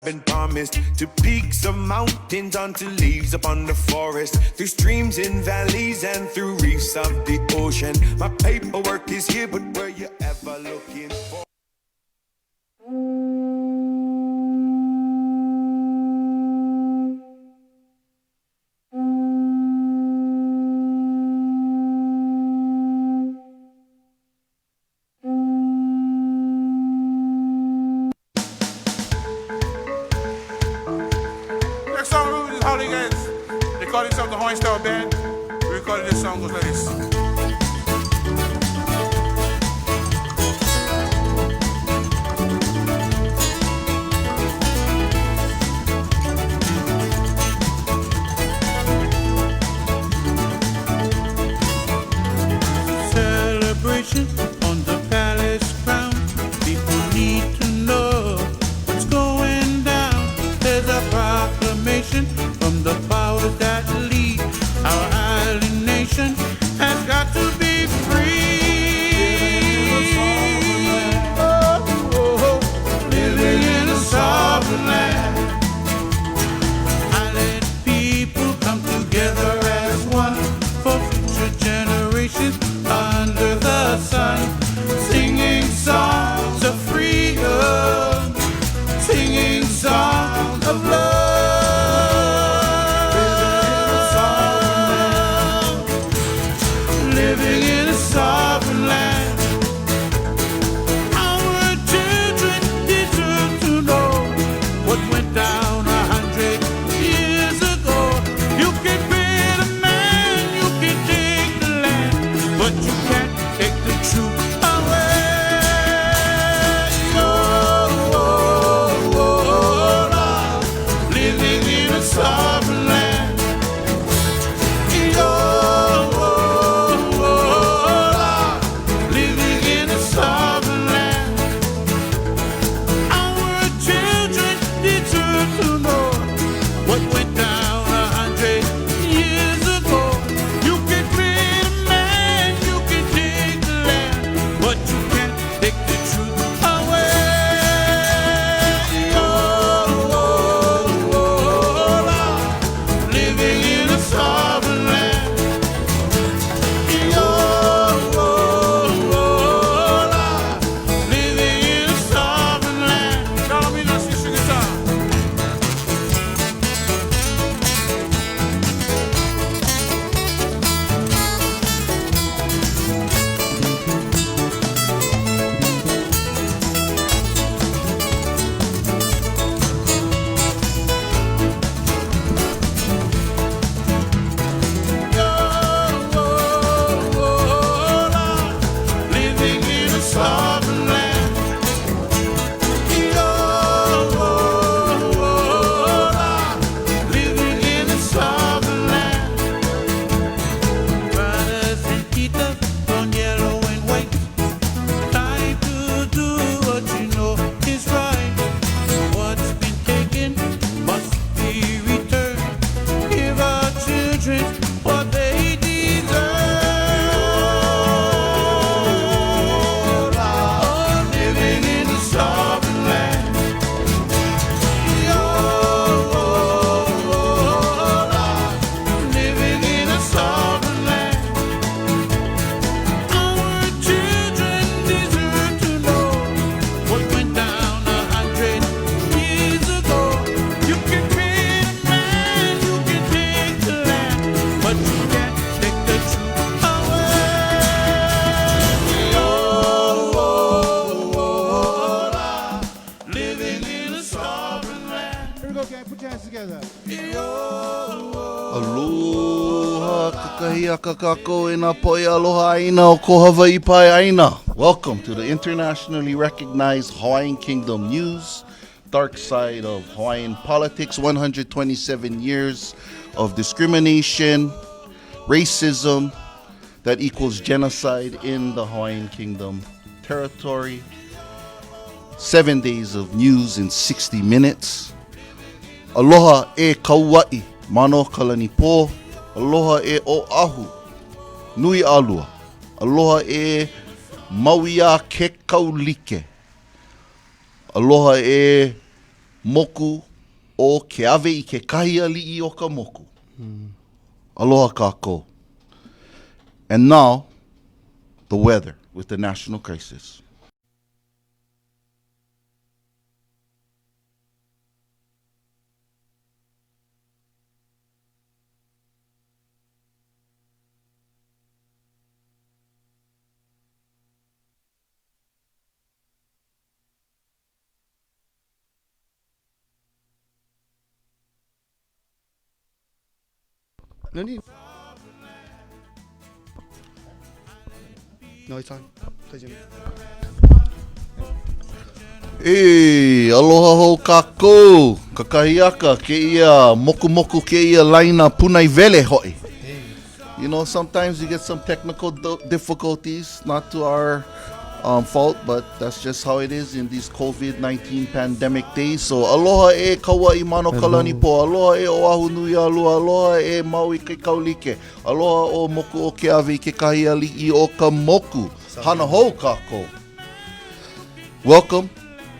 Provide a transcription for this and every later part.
Been promised to peaks of mountains, onto leaves upon the forest, through streams in valleys and through reefs of the ocean. My paperwork is here, but were you ever looking for? They call themselves the Hawaiian style band. We recorded this song goes like this. Celebration on the palace ground. People need to know what's going down. There's a proclamation from the powers that lead. Our island nation has got to be free. Oh, oh, oh. Living in a sovereign land. Island people come together as one for future generations under the sun, singing songs of freedom, singing songs of love. Living in a sovereign land. Our children deserve to know what went down 100 years ago. You can be the man, you can take the land, but you can't take the truth away. Oh, oh, oh, Lord, living in a sovereign land. Aloha, kakahi a Kakou e nā poi aloha aina o ko Hawaii pai aina. Welcome to the internationally recognized Hawaiian Kingdom News, Darkside of Hawaiian Politics, 127 years of discrimination, racism that equals genocide in the Hawaiian Kingdom territory. 7 days of news in 60 minutes. Aloha e Kauai, mano kalanipo. Aloha e Oahu, nui alua. Aloha e Mauia ke kaulike. Aloha e moku o ke ave I ke kahi ali'i o ka moku. Aloha Kakou. And now, the weather with the national crisis. No need. No, it's on. Please, Jimmy. Hey, aloha ho Kakou. Kakahiaka ke ia moku moku ke ia laina punai vele hoi. You know, sometimes you get some technical difficulties, not to our fault, but that's just how it is in these COVID-19 pandemic days. So aloha e kaua I mano kalani po, aloha e oahu nui alua, aloha e maui ke kaulike, aloha o moku o ke avi ke kahi ali'i o ka moku. Hana hou Kakou. Welcome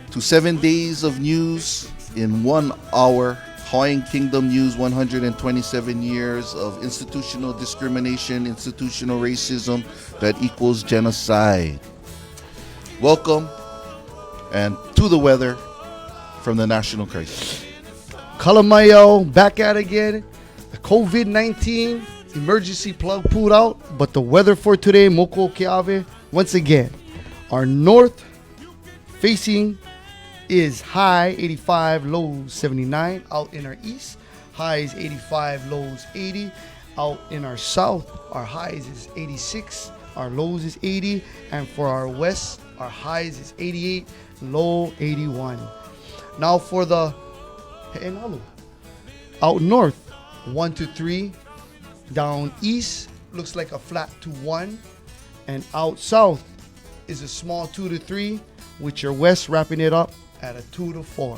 to 7 days of news in 1 hour. Hawaiian Kingdom News, 127 years of institutional discrimination, institutional racism that equals genocide. Welcome and to the weather from the national crisis. Kalamayo, back at it again. The COVID-19 emergency plug pulled out, but the weather for today, Moko Keave, once again, our north facing is high 85, lows 79. Out in our east, highs 85, lows 80. Out in our south, our highs is 86, our lows is 80. And for our west, our highs is 88, low 81. Now for the out north, 1 to 3. Down east, looks like a flat to 1. And out south is a small 2 to 3, with your west wrapping it up at a 2 to 4.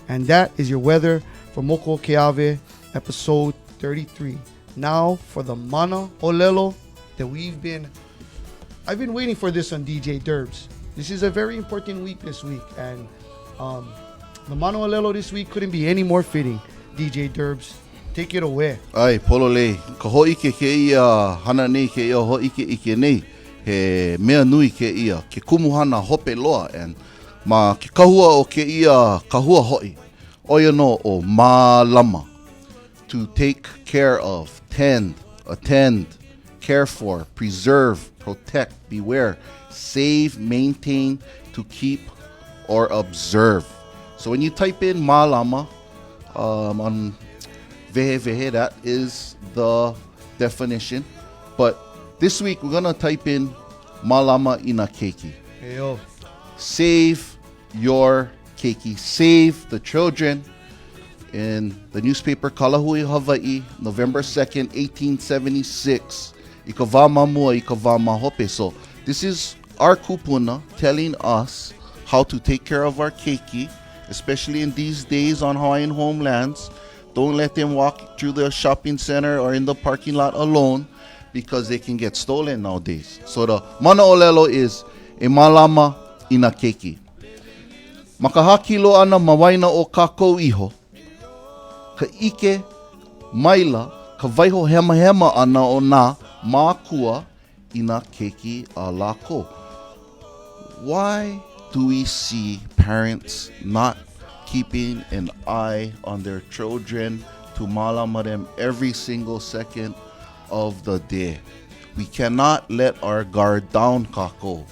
And that is your weather for Moko Keave, episode 33. Now for the Mana Olelo that I've been waiting for this on DJ Durbs. This is a very important week this week, and the Mana Olelo this week couldn't be any more fitting. DJ Durbs, take it away. Ai, polole, ka ho'ike ke ia hana nei ke ia ho'ike ike nei, he mea nui ke ia, ke kumuhana hope loa, and ma ke kahua o ke ia kahua hoi, oia no o mālama, to take care of, attend, care for, preserve, protect, beware, save, maintain, to keep, or observe. So when you type in mālama on vehe, that is the definition. But this week we're gonna type in mālama ina keiki. Hey, yo. Save your keiki. Save the children. In the newspaper Kalahui, Hawaii, November 2nd, 1876. Ika wā mamua, ika wā mahope. So this is our kupuna telling us how to take care of our keiki, especially in these days on Hawaiian homelands. Don't let them walk through the shopping center or in the parking lot alone, because they can get stolen nowadays. So the mana olelo is e malama ina keiki. Makahakilo ana mawaina o Kakou iho. Ka ike maila ka waiho hema ana o nā mākua ina keiki a lako. Why do we see parents not keeping an eye on their children to malama them every single second of the day? We cannot let our guard down, Kakou.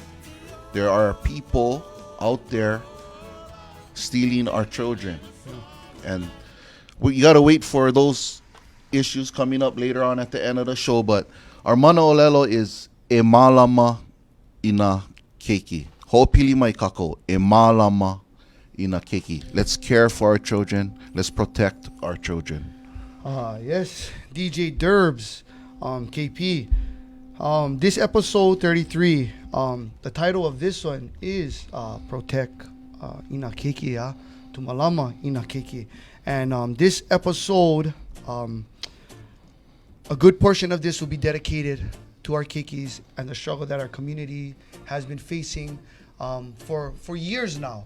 There are people out there stealing our children. And we gotta wait for those issues coming up later on at the end of the show. But our mana olelo is e malama ina keiki. Ho'opili mai Kakou, e malama ina keiki. Let's care for our children. Let's protect our children. Yes, DJ Durbs, KP. This episode 33, the title of this one is Protect Ina Keiki, to Malama Ina Keiki. And this episode, a good portion of this will be dedicated to our keikis and the struggle that our community has been facing for years now.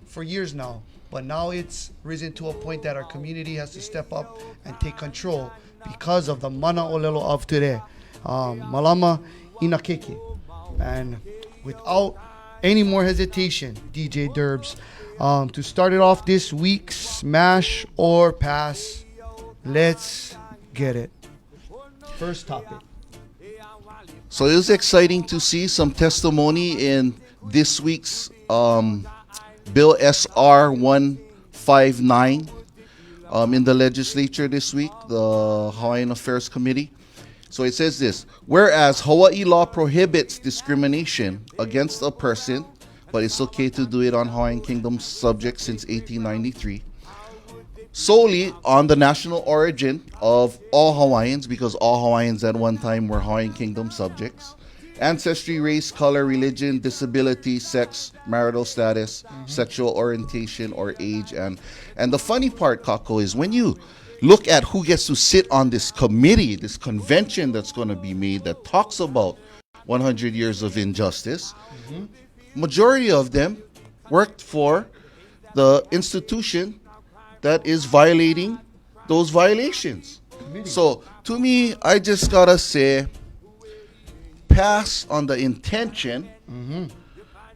But now it's risen to a point that our community has to step up and take control because of the mana olelo of today. Malama ina Keiki. And without any more hesitation, DJ Durbs, to start it off this week, smash or pass, let's get it. First topic. So it was exciting to see some testimony in this week's Bill SR 159 in the legislature this week, the Hawaiian Affairs Committee. So it says this: whereas Hawaii law prohibits discrimination against a person, but it's okay to do it on Hawaiian Kingdom subjects since 1893, solely on the national origin of all Hawaiians, because all Hawaiians at one time were Hawaiian Kingdom subjects, ancestry, race, color, religion, disability, sex, marital status, sexual orientation, or age. And the funny part, Kakou, is when you look at who gets to sit on this committee, this convention that's going to be made that talks about 100 years of injustice, majority of them worked for the institution that is violating those violations. So to me, I just gotta say, pass on the intention.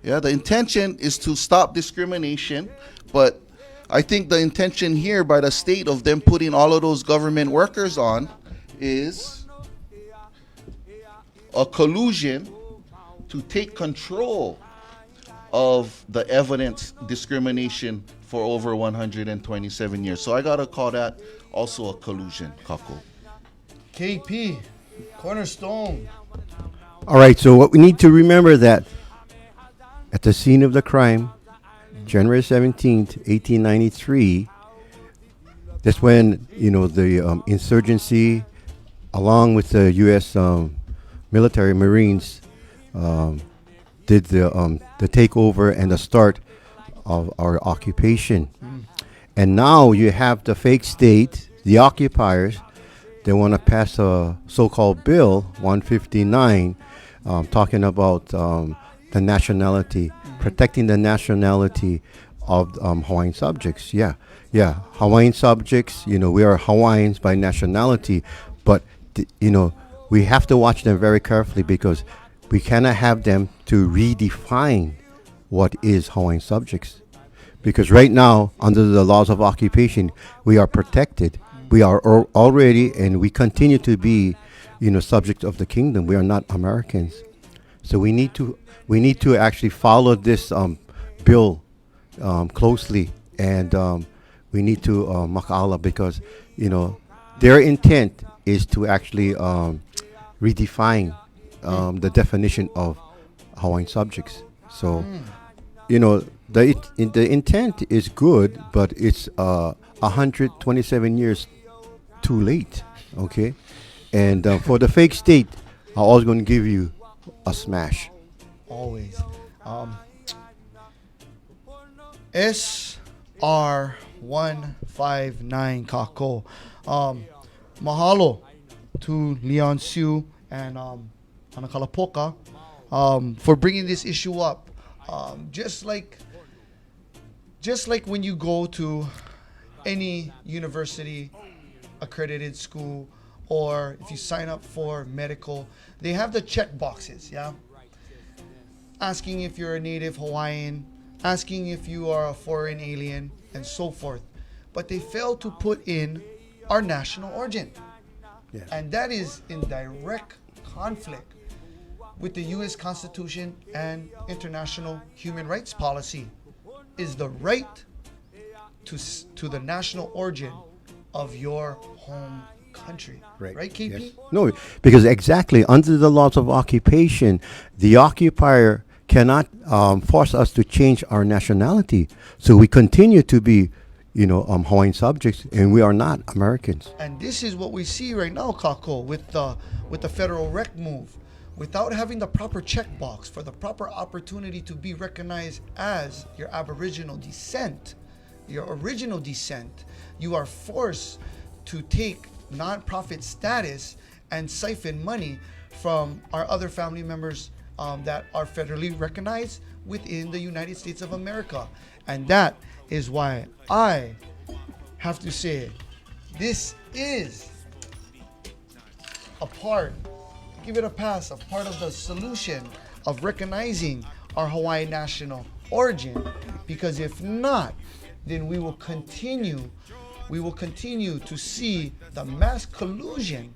Yeah, the intention is to stop discrimination, but I think the intention here by the state of them putting all of those government workers on is a collusion to take control of the evidence discrimination for over 127 years. So I gotta call that also a collusion, Kakou. KP, Cornerstone. All right, so what we need to remember that at the scene of the crime, January 17th, 1893, that's when, the insurgency, along with the U.S. Military Marines, did the takeover and the start of our occupation. And now you have the fake state, the occupiers. They want to pass a so-called Bill 159, talking about the nationality, protecting the nationality of Hawaiian subjects. Yeah, Hawaiian subjects, we are Hawaiians by nationality, but, we have to watch them very carefully because we cannot have them to redefine what is Hawaiian subjects. Because right now, under the laws of occupation, we are protected. We are already, and we continue to be, subjects of the kingdom. We are not Americans. So we need to actually follow this bill closely, and we need to maka'ala, because their intent is to actually redefine the definition of Hawaiian subjects. So the intent is good, but it's 127 years too late. Okay, and for the fake state, I'm always going to give you a smash. Always. SR 159 Kakou. Mahalo to Leon Siu and Anakalapoka for bringing this issue up. Just like when you go to any university accredited school, or if you sign up for medical, they have the check boxes, yeah? Asking if you're a native Hawaiian, asking if you are a foreign alien, and so forth. But they fail to put in our national origin. Yeah. And that is in direct conflict with the U.S. Constitution and international human rights policy, is the right to the national origin of your home country. Right, KP? Yes. No, because exactly under the laws of occupation, the occupier cannot force us to change our nationality. So we continue to be, Hawaiian subjects, and we are not Americans. And this is what we see right now, Kakou, with the federal rec move. Without having the proper checkbox for the proper opportunity to be recognized as your Aboriginal descent, your original descent, you are forced to take non-profit status and siphon money from our other family members that are federally recognized within the United States of America. And that is why I have to say this is a part, give it a pass, a part of the solution of recognizing our Hawaiian national origin. Because if not, then we will continue to see the mass collusion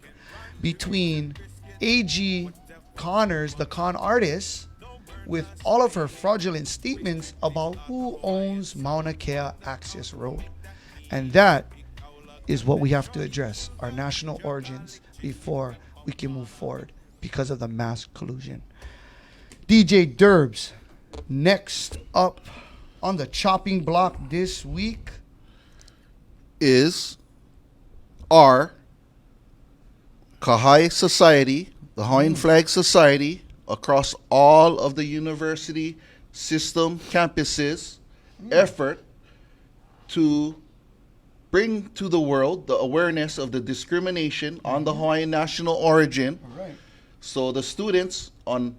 between A.G. Connors, the con artist, with all of her fraudulent statements about who owns Mauna Kea Access Road. And that is what we have to address, our national origins, before we can move forward because of the mass collusion. DJ Durbs, next up on the chopping block this week is our Kahai Society, the Hawaiian Flag Society, across all of the university system campuses, effort to bring to the world the awareness of the discrimination on the Hawaiian national origin. All right. So the students on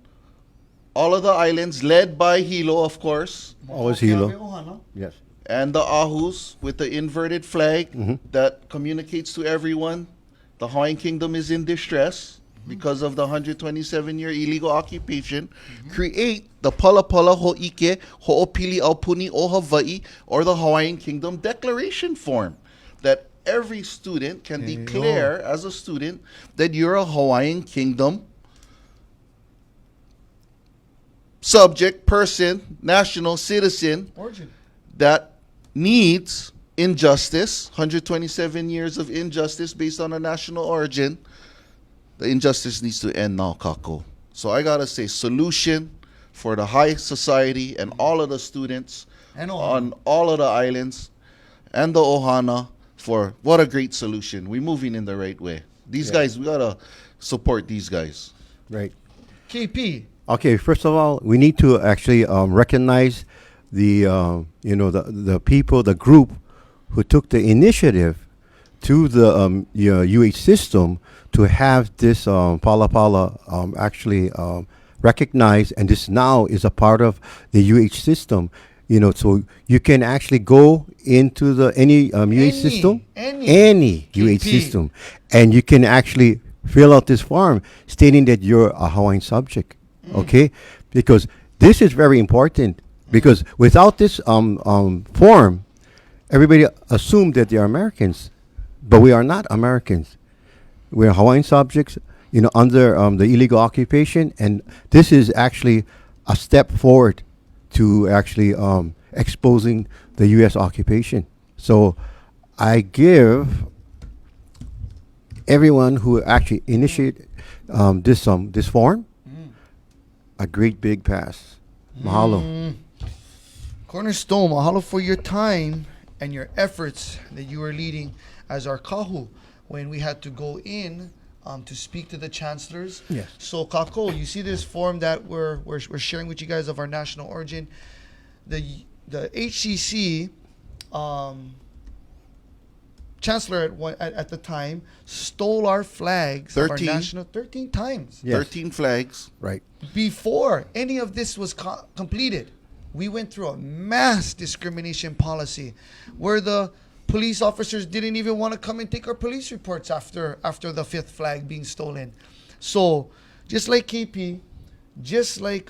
all of the islands, led by Hilo, of course, Always Hilo. Yes. and the Ahus with the inverted flag that communicates to everyone the Hawaiian Kingdom is in distress because of the 127-year illegal occupation, create the Palapala Ho'ike Ho'opili Aupuni o Hawaii, or the Hawaiian Kingdom Declaration form, that every student can declare as a student that you're a Hawaiian Kingdom subject, person, national citizen Origin. that needs injustice, 127 years of injustice based on a national origin. The injustice needs to end now, Kakou. So I gotta say, solution for the high society and all of the students And on all of the islands and the Ohana for what a great solution. We're moving in the right way. These guys, we gotta support these guys. Right. KP. Okay, first of all, we need to actually recognize the the people, the group who took the initiative to the UH system to have this Pala Pala actually recognized, and this now is a part of the UH system. So you can actually go into the any system, any UH system, and you can actually fill out this form stating that you're a Hawaiian subject. Okay, because this is very important. Because without this form, everybody assumed that they are Americans, but we are not Americans. We're Hawaiian subjects, under the illegal occupation, and this is actually a step forward to actually exposing the U.S. occupation. So I give everyone who actually initiated this form a great big pass. Mahalo. Cornerstone, mahalo for your time and your efforts that you were leading as our kahu when we had to go in to speak to the chancellors. Yes. So Kakou, you see this form that we're sharing with you guys of our national origin. The HCC chancellor at the time stole our flags of our 13. national 13 times. Yes. 13 flags. Right. Before any of this was completed, we went through a mass discrimination policy where the police officers didn't even want to come and take our police reports after the fifth flag being stolen. So just like KP, just like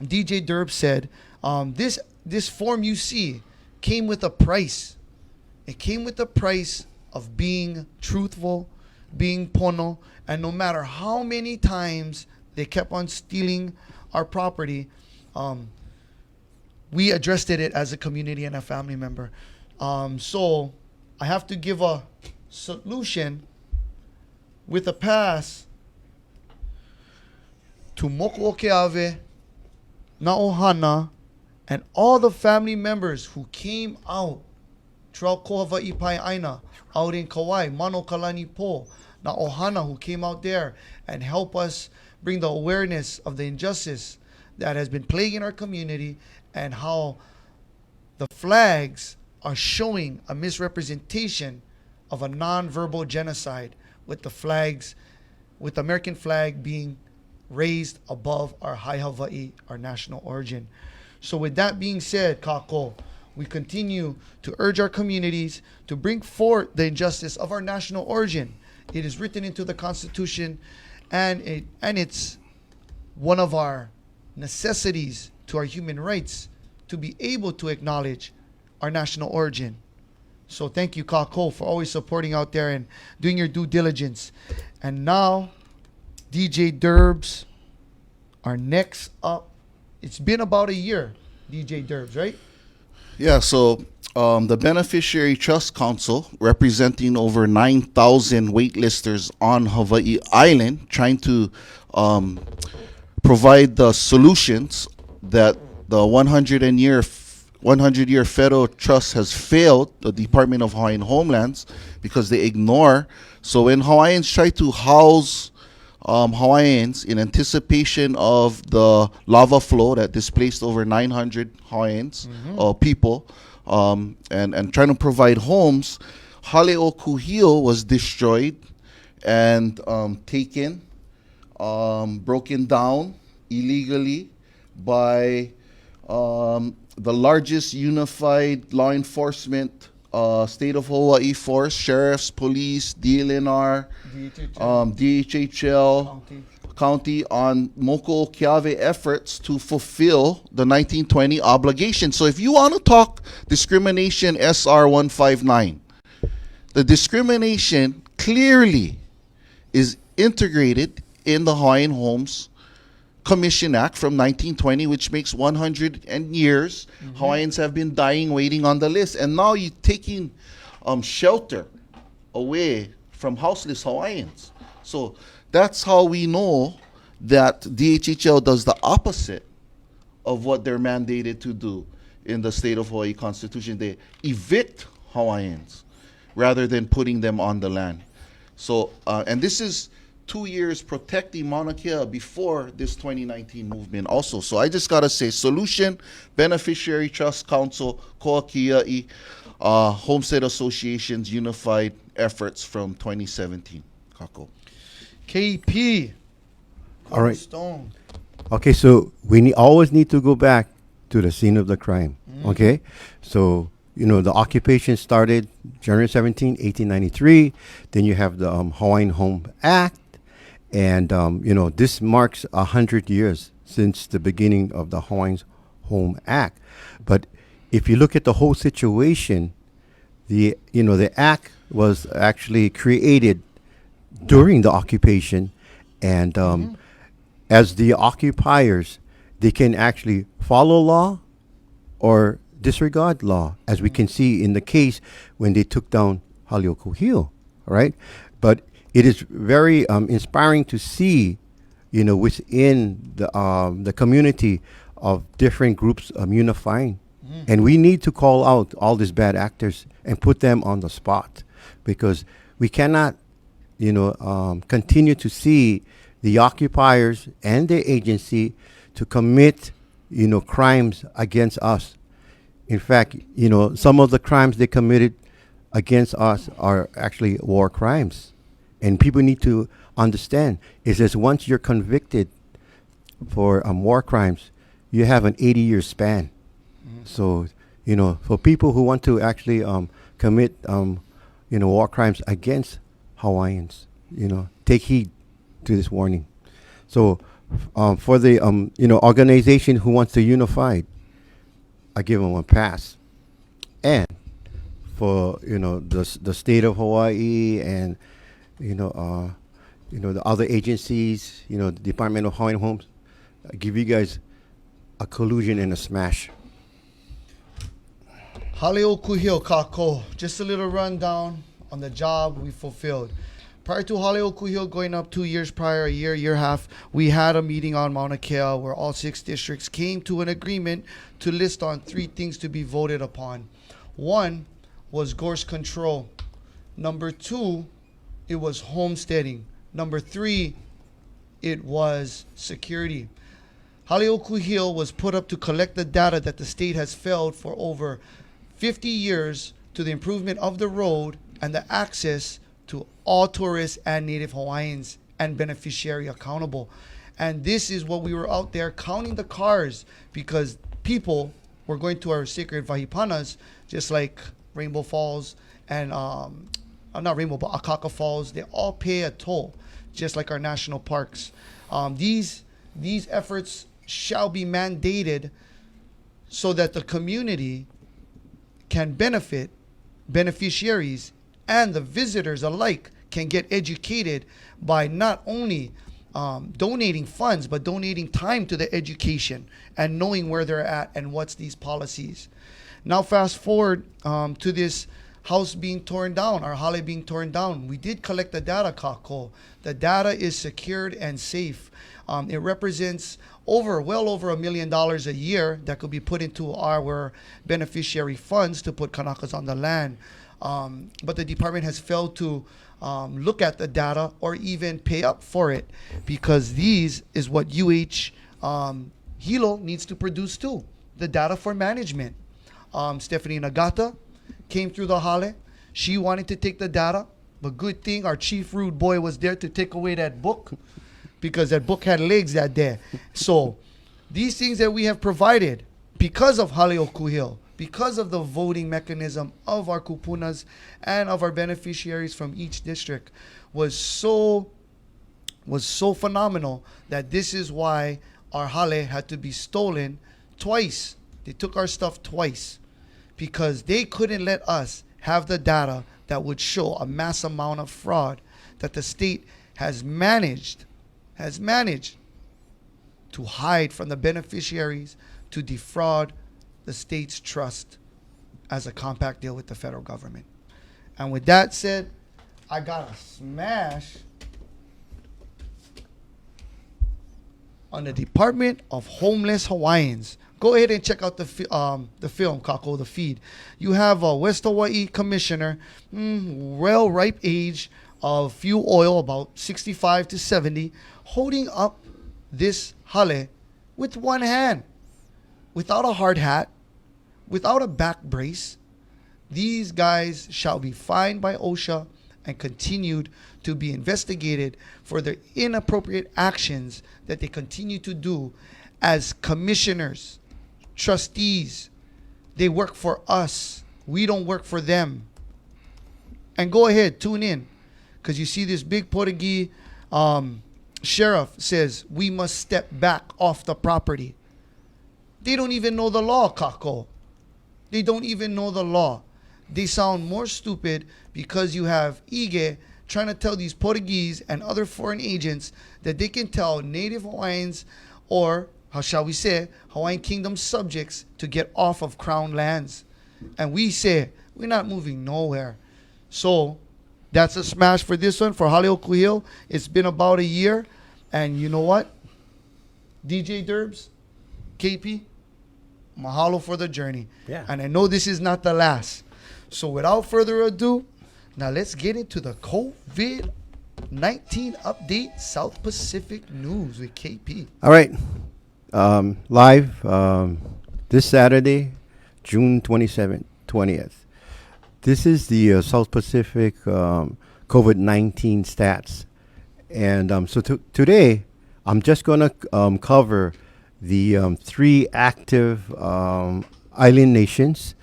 DJ Durbs said, this form you see came with a price. It came with the price of being truthful, being pono, and no matter how many times they kept on stealing our property, we addressed it as a community and a family member. So I have to give a solution with a pass to Moku Okeave, Naohana, and all the family members who came out throughout Ko Hawaii Pai Aina, out in Kauai, Mano Kalani Po, Naohana, who came out there and helped us bring the awareness of the injustice that has been plaguing our community and how the flags are showing a misrepresentation of a non-verbal genocide with the flags, with the American flag being raised above our high Hawaii, our national origin. So with that being said, Kakou, we continue to urge our communities to bring forth the injustice of our national origin. It is written into the Constitution, and it's one of our necessities to our human rights to be able to acknowledge our national origin. So thank you, Kakou, for always supporting out there and doing your due diligence. And now, DJ Durbs are next up. It's been about a year, DJ Durbs, right? Yeah, so the Beneficiary Trust Council, representing over 9,000 waitlisters on Hawaii Island, trying to provide the solutions that the 100-year federal trust has failed the Department of Homeland Homelands because they ignore. So when Hawaiians try to house Hawaiians in anticipation of the lava flow that displaced over 900 Hawaiians, people, and trying to provide homes, Hale'okuhio was destroyed and taken, broken down illegally by the largest unified law enforcement state of Hawaii force, sheriffs, police, DLNR, DHHL, county on Moko Keawe efforts to fulfill the 1920 obligation. So if you want to talk discrimination, SR 159, the discrimination clearly is integrated in the Hawaiian Homes Commission Act from 1920, which makes 100 years. Hawaiians have been dying waiting on the list. And now you're taking shelter away from houseless Hawaiians. So that's how we know that DHHL does the opposite of what they're mandated to do in the state of Hawaii Constitution. They evict Hawaiians rather than putting them on the land. So, and this is 2 years protecting Mauna Kea before this 2019 movement also. So I just got to say, Solution, Beneficiary Trust Council, Koa Kia'i, Homestead Association's unified efforts from 2017. Kakou. KP. All right. Stone. Okay, so we always need to go back to the scene of the crime. Okay, so the occupation started January 17, 1893. Then you have the Hawaiian Home Act, and this marks 100 years since the beginning of the Hawaiian Home Act. But if you look at the whole situation, the act was actually created during the occupation, and as the occupiers, they can actually follow law or disregard law, as we can see in the case when they took down Hale'okuhio, right? But it is very inspiring to see, within the community of different groups unifying. And we need to call out all these bad actors and put them on the spot, because we cannot, continue to see the occupiers and their agency to commit, crimes against us. In fact, some of the crimes they committed against us are actually war crimes. And people need to understand is that once you're convicted for war crimes, you have an 80-year span. So, for people who want to actually commit, war crimes against Hawaiians, take heed to this warning. So, for the, organization who wants to unify, I give them a pass. And for, the state of Hawaii and, the other agencies, the Department of Hawaiian Homes, I give you guys a collusion and a smash. Hale'okuhio, Kakou. Just a little rundown on the job we fulfilled. Prior to Hale'okuhio going up 2 years prior, a year and a half, we had a meeting on Mauna Kea where all 6 districts came to an agreement to list on 3 things to be voted upon. 1 was gorse control. Number 2, it was homesteading. Number 3, it was security. Hale'okuhio was put up to collect the data that the state has failed for over 50 years to the improvement of the road and the access to all tourists and Native Hawaiians and beneficiary accountable. And this is what we were out there counting the cars, because people we're going to our sacred vahipanas, just like Rainbow Falls and not Rainbow, but Akaka Falls. They all pay a toll, just like our national parks. These efforts shall be mandated so that the community can benefit, beneficiaries and the visitors alike can get educated by not only donating funds, but donating time to the education and knowing where they're at and what's these policies. Now fast forward to this house being torn down, our hale being torn down. We did collect the data, Kakou. The data is secured and safe. It represents well over $1 million a year that could be put into our beneficiary funds to put Kanakas on the land. But the department has failed to look at the data or even pay up for it, because these is what Hilo needs to produce too, the data for management. Stephanie Nagata came through the hale. She wanted to take the data, but good thing our chief rude boy was there to take away that book, because that book had legs that day. So these things that we have provided because of Hale Okuhil, because of the voting mechanism of our kupunas and of our beneficiaries from each district, was so phenomenal that this is why our hale had to be stolen twice. They took our stuff twice because they couldn't let us have the data that would show a mass amount of fraud that the state has managed to hide from the beneficiaries, to defraud the state's trust as a compact deal with the federal government. And with that said, I got a smash on the Department of Homeless Hawaiians. Go ahead and check out the film, Kakou, the feed. You have a West Hawaii commissioner, well-ripe age of fuel oil, about 65 to 70, holding up this hale with one hand, without a hard hat, without a back brace. These guys shall be fined by OSHA and continued to be investigated for their inappropriate actions that they continue to do as commissioners, trustees. They work for us. We don't work for them. And go ahead, tune in, because you see this big Portuguese sheriff says we must step back off the property. They don't even know the law, Kakou. They don't even know the law. They sound more stupid because you have Ige trying to tell these Portuguese and other foreign agents that they can tell Native Hawaiians, or how shall we say, Hawaiian Kingdom subjects, to get off of crown lands. And we say, we're not moving nowhere. So that's a smash for this one, for Hale Okuhil. It's been about a year. And you know what? DJ Durbs, KP, mahalo for the journey. Yeah. And I know this is not the last. So without further ado, now let's get into the COVID-19 update, South Pacific News with KP. All right. Live this Saturday, June 27th, 20th. This is the South Pacific COVID-19 stats. And so today, I'm just going to cover the 3 active island nations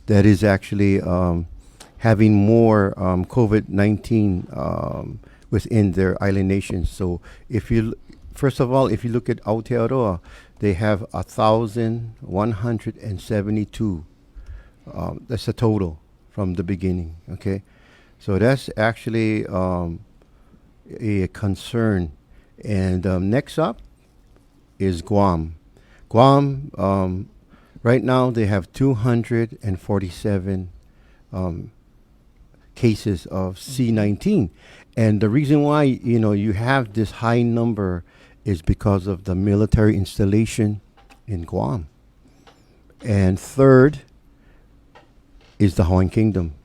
that is actually having more COVID-19 within their island nations. So first of all, if you look at Aotearoa, they have 1,172. That's the total from the beginning, okay? So that's actually a concern. And next up is Guam. Guam, right now they have 247 cases of C-19. And the reason why, you have this high number is because of the military installation in Guam. And third is the Hawaiian Kingdom.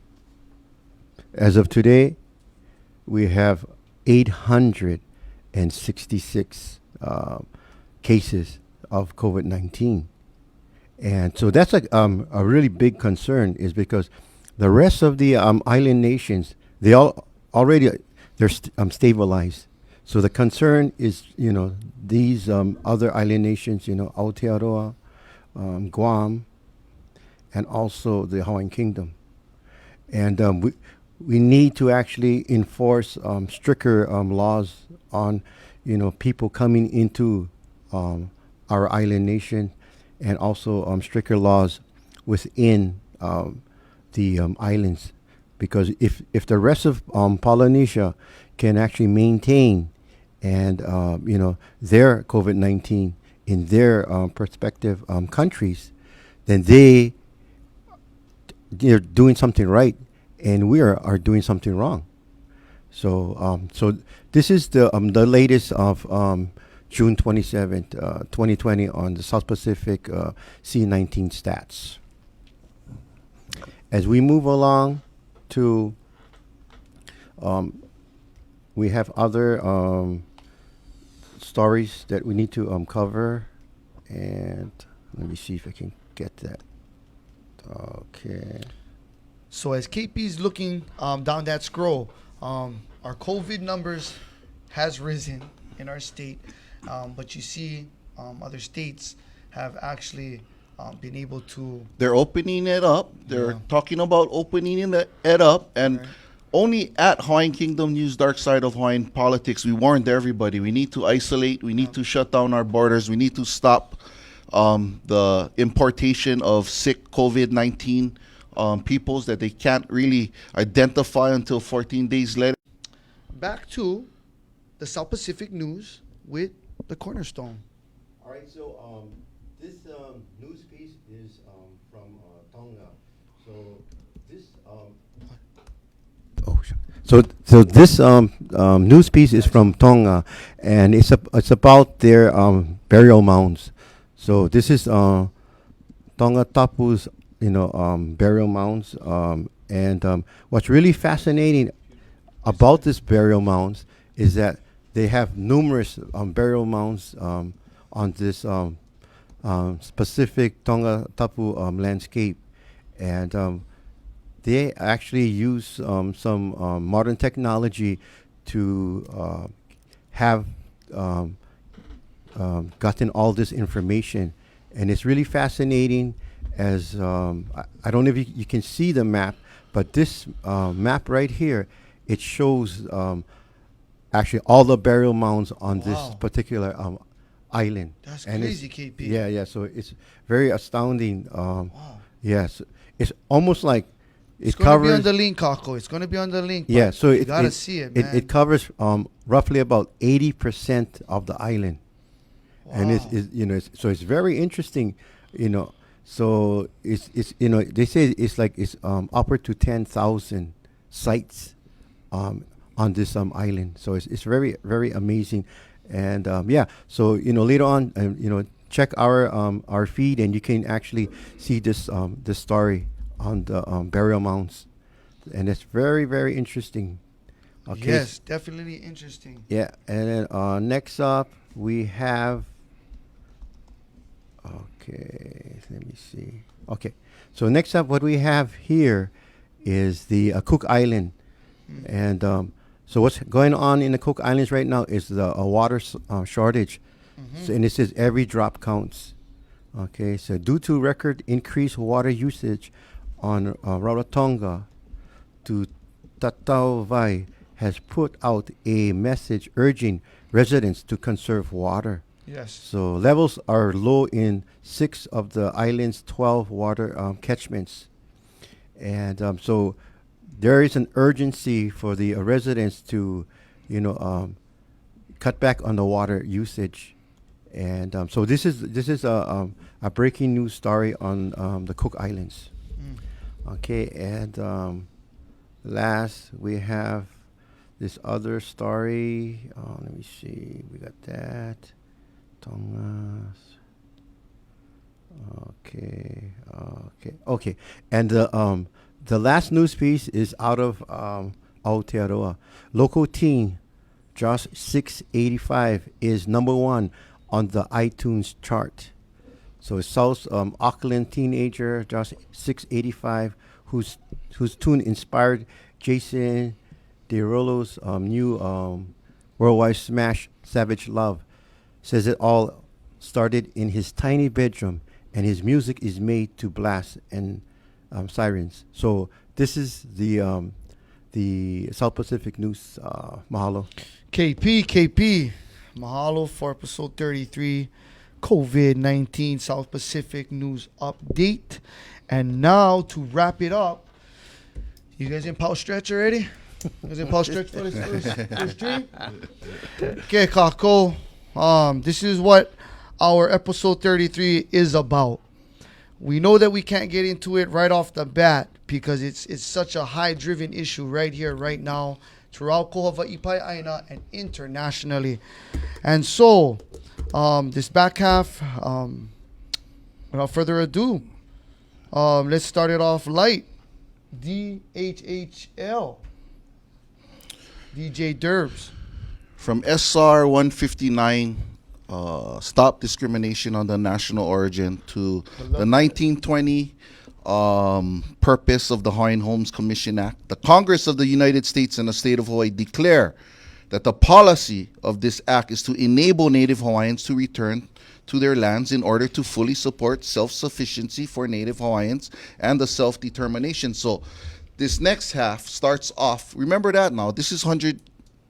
As of today, we have 866 cases of COVID-19. And so that's a really big concern, is because the rest of the island nations, they they're stabilized. So the concern is, these other island nations, Aotearoa, Guam, and also the Hawaiian Kingdom. And we need to actually enforce stricter laws on, people coming into our island nation, and also stricter laws within the islands, because if the rest of Polynesia can actually maintain and their COVID-19 in their prospective countries, then they're doing something right, and we are doing something wrong. So this is the latest of June 27th, 2020 on the South Pacific C19 stats. As we move along to, we have other stories that we need to cover, and let me see if I can get that. Okay. So as KP's looking down that scroll, our COVID numbers has risen in our state, but you see other states have actually been able to. They're opening it up. They're talking about opening it up. And only at Hawaiian Kingdom News, Darkside of Hawaiian Politics, we warned everybody. We need to isolate. We need to shut down our borders. We need to stop the importation of sick COVID-19 peoples that they can't really identify until 14 days later. Back to the South Pacific News with the Cornerstone. All right, so this news piece is from Tonga. So this so this news piece is from Tonga, and it's about their burial mounds. So this is Tonga Tapu's burial mounds, and what's really fascinating about this burial mounds is that they have numerous burial mounds on this specific Tonga Tapu landscape, and they actually use some modern technology to have gotten all this information, and it's really fascinating. As I don't know if you can see the map, but this map right here, it shows actually all the burial mounds on this particular island. That's and crazy, KP. Yeah. So it's very astounding. Yes, it's almost like It's going to be on the link, Kakou. It's going to be on the link. Yeah, so you gotta see it, man. It covers roughly about 80% of the island, and so it's very interesting, So it's they say it's upward to 10,000 sites on this island. So it's very, very amazing, and So later on, check our feed, and you can actually see this story on the burial mounds, and it's very, very interesting. Okay. Yes, definitely interesting. Yeah, and then next up we have. Okay, let me see. Okay, so next up, what we have here is the Cook Island, and so what's going on in the Cook Islands right now is the water shortage, so, and it says every drop counts. Okay, so due to record increased water usage on Rarotonga, to Tatauwai has put out a message urging residents to conserve water. Yes. So levels are low in 6 of the island's 12 water catchments. And so there is an urgency for the residents to, cut back on the water usage. And so this is a breaking news story on the Cook Islands. Okay, and last we have this other story. Let me see. We got that. Tongas. Okay. And the last news piece is out of Aotearoa. Local teen Josh 685 is number 1 on the iTunes chart. So South Auckland teenager Josh 685, whose tune inspired Jason Derulo's new worldwide smash Savage Love, says it all started in his tiny bedroom and his music is made to blast and sirens. So this is the South Pacific News. Mahalo. KP. Mahalo for episode 33, COVID-19 South Pacific News Update. And now to wrap it up, you guys in power stretch already? You guys in power stretch for this first stream? Okay, Kakou. This is what our episode 33 is about. We know that we can't get into it right off the bat because it's such a high-driven issue right here, right now, throughout Ko Hawaii Aina and internationally. And so, this back half, without further ado, let's start it off light. DHHL. DJ Durbs. From SR 159, Stop Discrimination on the National Origin, to the 1920 purpose of the Hawaiian Homes Commission Act. The Congress of the United States and the State of Hawaii declare that the policy of this act is to enable Native Hawaiians to return to their lands in order to fully support self-sufficiency for Native Hawaiians and the self-determination. So this next half starts off, remember that now, this is 100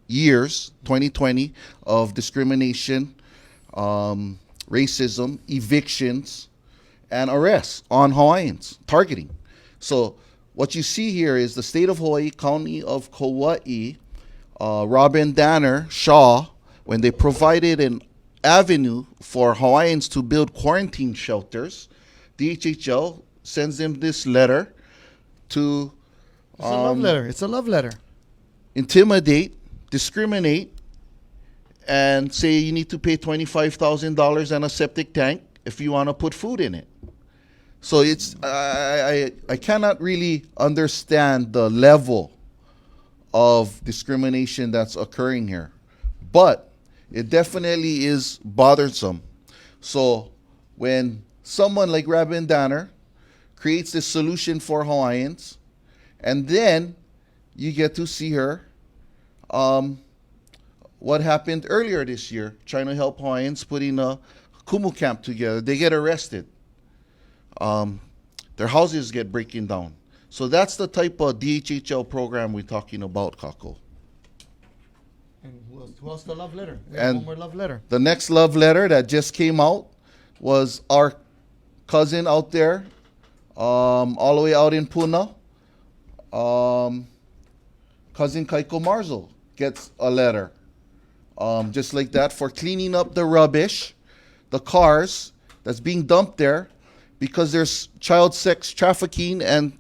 years, 2020, of discrimination, racism, evictions, and arrests on Hawaiians, targeting. So what you see here is the state of Hawaii, County of Kauai, Robin Danner, Shaw, when they provided an avenue for Hawaiians to build quarantine shelters, DHHL sends them this letter to It's a love letter. It's a love letter. intimidate, discriminate, and say you need to pay $25,000 and a septic tank if you want to put food in it. So it's I cannot really understand the level of discrimination that's occurring here, but it definitely is bothersome. So when someone like Robin Danner creates this solution for Hawaiians, and then you get to see her, what happened earlier this year, trying to help Hawaiians putting a kumu camp together. They get arrested. Their houses get breaking down. So that's the type of DHHL program we're talking about, Kakou. And who else the love letter? And one more love letter. The next love letter that just came out was our cousin out there, all the way out in Puna. Cousin Kaiko Marzo gets a letter, just like that, for cleaning up the rubbish, the cars that's being dumped there, because there's child sex trafficking and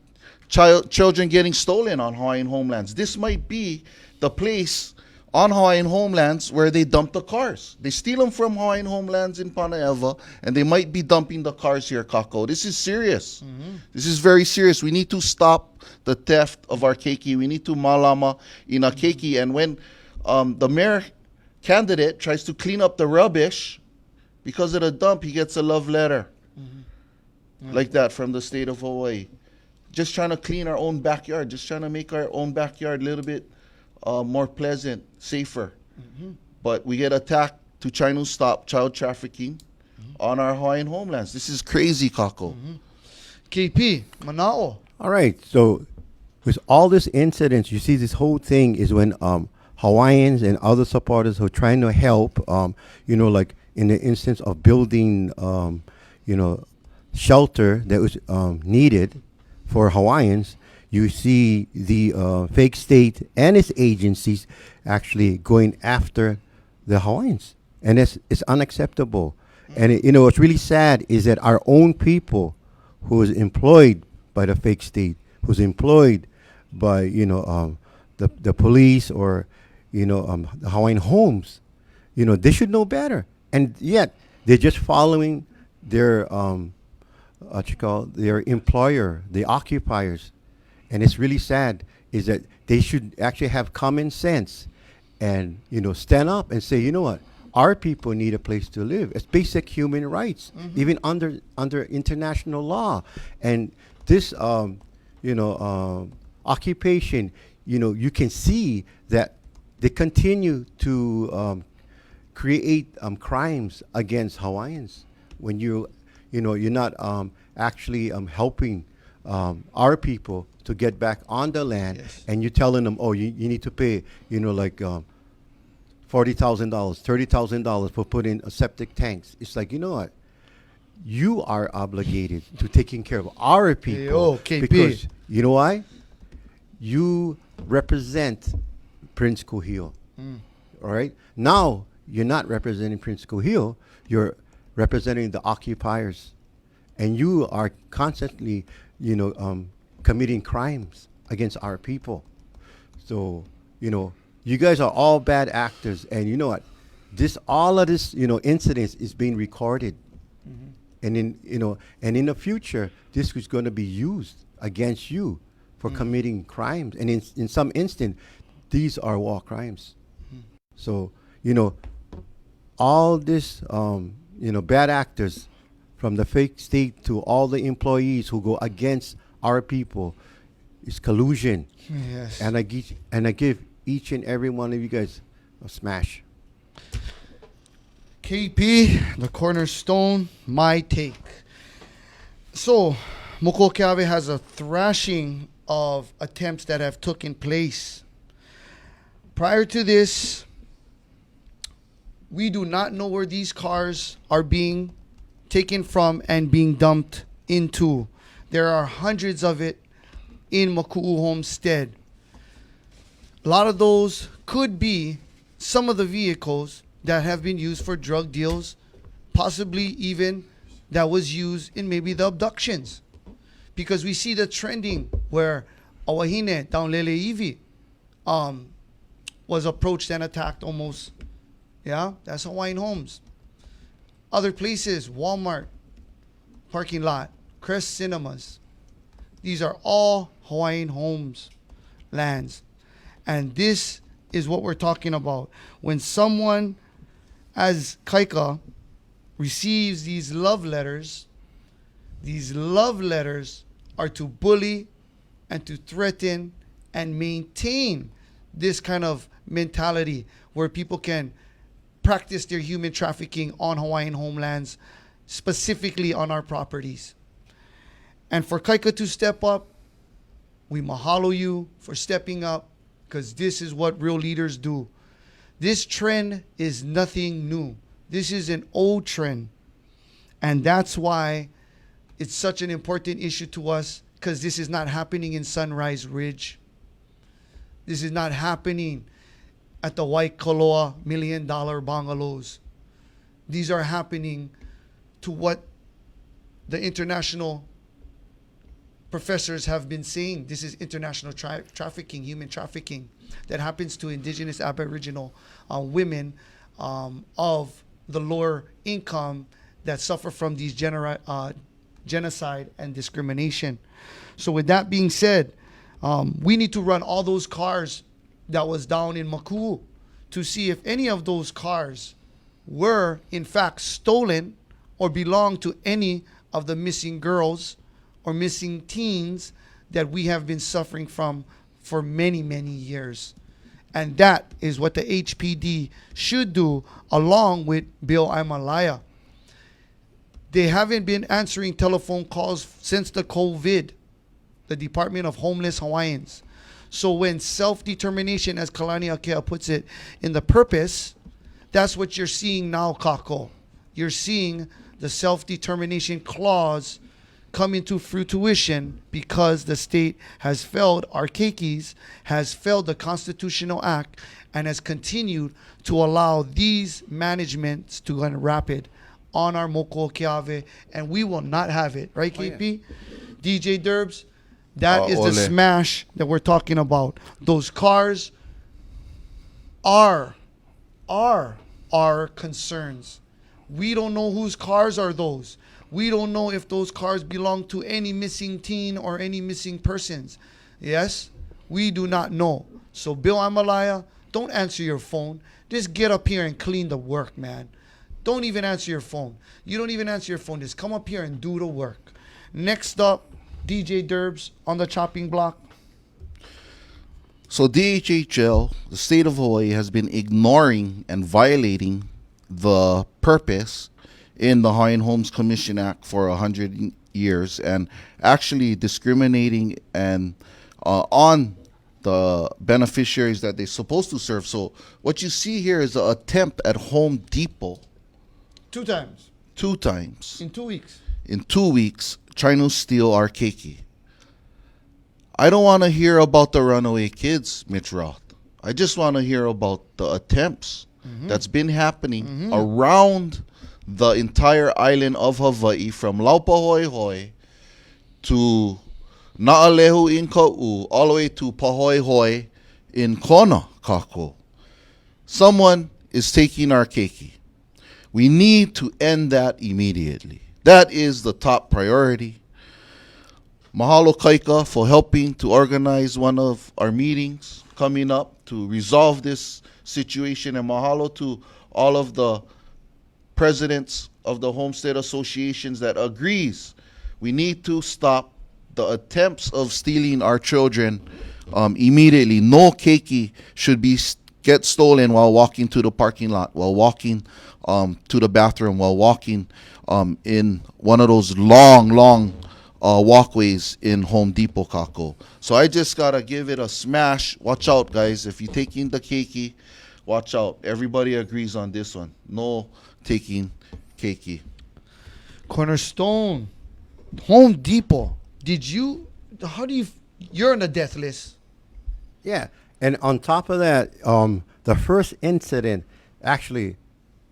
children getting stolen on Hawaiian homelands. This might be the place on Hawaiian homelands where they dump the cars. They steal them from Hawaiian homelands in Panaeva, and they might be dumping the cars here, Kakou. This is serious. This is very serious. We need to stop the theft of our keiki. We need to malama in our keiki. And when the mayor candidate tries to clean up the rubbish because of the dump, he gets a love letter like that from the state of Hawaii. Just trying to clean our own backyard, just trying to make our own backyard a little bit more pleasant, safer. But we get attacked to try to stop child trafficking on our Hawaiian homelands. This is crazy, Kakou. KP, Manao. All right. So with all this incidents, you see this whole thing is when Hawaiians and other supporters who are trying to help, like in the instance of building, shelter that was needed for Hawaiians, you see the fake state and its agencies actually going after the Hawaiians. And it's unacceptable. And, what's really sad is that our own people who is employed by the fake state, who's employed by, the police or, the Hawaiian homes, they should know better. And yet they're just following their, their employer, the occupiers. And it's really sad is that they should actually have common sense and, stand up and say, you know what, our people need a place to live. It's basic human rights, even under international law. And this, occupation, you can see that they continue to create crimes against Hawaiians. When you're not actually helping our people to get back on the land, Yes. and you're telling them, oh, you need to pay, like $40,000, $30,000 for putting a septic tanks. It's like, you know what? You are obligated to taking care of our people. KP. Because you know why? You represent Prince Kuhio. All right? Now, you're not representing Prince Kuhio. You're representing the occupiers. And you are constantly, committing crimes against our people. So, you guys are all bad actors. And you know what? All of this, incidents is being recorded. And in the future, this is going to be used against you for committing crimes. And in some instant, these are war crimes. So, all this, bad actors, from the fake state to all the employees who go against our people, is collusion. Yes. And I give each and every one of you guys a smash. KP, the cornerstone, my take. So, Mokokeawe has a thrashing of attempts that have taken place. Prior to this, we do not know where these cars are being taken from and being dumped into. There are hundreds of it in Makuu Homestead. A lot of those could be some of the vehicles that have been used for drug deals, possibly even that was used in maybe the abductions. Because we see the trending where Awahine down Lele'ivi was approached and attacked almost. Yeah, that's Hawaiian Homes. Other places, Walmart, parking lot, Crest Cinemas. These are all Hawaiian Homes lands. And this is what we're talking about. When someone, as Kaika, receives these love letters are to bully and to threaten and maintain this kind of mentality where people can practice their human trafficking on Hawaiian homelands, specifically on our properties. And for Kaika to step up, we mahalo you for stepping up, because this is what real leaders do. This trend is nothing new. This is an old trend. And that's why it's such an important issue to us, because this is not happening in Sunrise Ridge. This is not happening at the Waikoloa $1 million bungalows. These are happening to what the international professors have been saying. This is international trafficking, human trafficking, that happens to indigenous Aboriginal women of the lower income that suffer from these genocide and discrimination. So with that being said, we need to run all those cars that was down in Makuu to see if any of those cars were in fact stolen or belong to any of the missing girls or missing teens that we have been suffering from for many, many years. And that is what the HPD should do, along with Bill Aimalaya. They haven't been answering telephone calls since the COVID, the Department of Homeless Hawaiians. So when self-determination, as Kalani Akea puts it, in the purpose, that's what you're seeing now, Kakou. You're seeing the self-determination clause come into fruition because the state has failed our Keikis, has failed the Constitutional Act, and has continued to allow these managements to run rapid on our Mokokeawe, and we will not have it. Right, KP? DJ Durbs? That is the smash that we're talking about. Those cars are our concerns. We don't know whose cars are those. We don't know if those cars belong to any missing teen or any missing persons. Yes, we do not know. So Bill Amalaya, don't answer your phone. Just get up here and clean the work, man. Don't even answer your phone. You don't even answer your phone. Just come up here and do the work. Next up, DJ Durbs on the chopping block. So DHHL, the state of Hawaii, has been ignoring and violating the purpose in the Hawaiian Homes Commission Act for 100 years and actually discriminating and on the beneficiaries that they're supposed to serve. So what you see here is an attempt at Home Depot 2 times two times in 2 weeks. in 2 weeks trying to steal our keiki. I don't want to hear about the runaway kids, Mitch Roth. I just want to hear about the attempts that's been happening around the entire island of Hawaii, from Laupahoehoe to Naalehu in Kakou, all the way to Pahoehoe in Kona, Kakou. Someone is taking our keiki. We need to end that immediately. That is the top priority. Mahalo Kaika for helping to organize one of our meetings coming up to resolve this situation, and mahalo to all of the presidents of the homestead associations that agrees we need to stop the attempts of stealing our children immediately. No keiki should be get stolen while walking to the parking lot, while walking to the bathroom, while walking in one of those long walkways in Home Depot, Kakou. So I just gotta give it a smash. Watch out, guys. If you're taking the keiki, watch out. Everybody agrees on this one. No taking keiki. Cornerstone, Home Depot. You're on the death list. Yeah, and on top of that, the first incident, actually,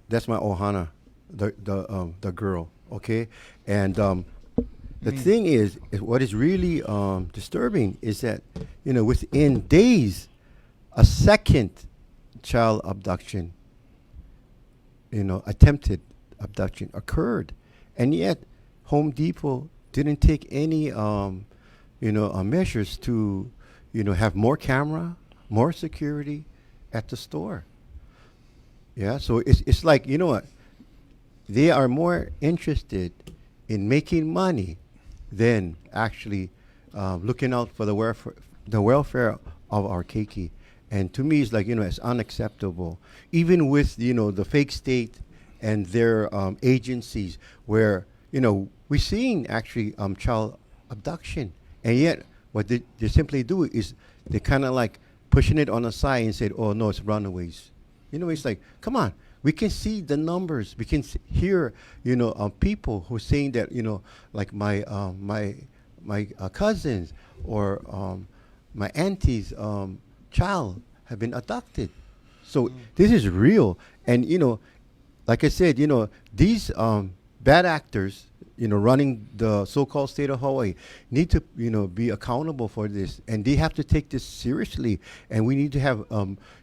that's my ohana, the girl. Okay, and the thing is what is really disturbing is that within days, a second child abduction, attempted abduction occurred, and yet Home Depot didn't take any measures to have more camera, more security at the store. Yeah, so it's like, what, they are more interested in making money than actually looking out for the welfare of our keiki. And to me, it's like, it's unacceptable. Even with, the fake state and their agencies where, we're seeing actually child abduction. And yet what they simply do is they kind of like pushing it on the side and said, oh, no, it's runaways. It's like, come on. We can see the numbers. We can hear, people who are saying that, like my cousins or my auntie's child have been abducted. So this is real. And, like I said, these bad actors, running the so-called state of Hawaii need to, be accountable for this. And they have to take this seriously. And we need to have,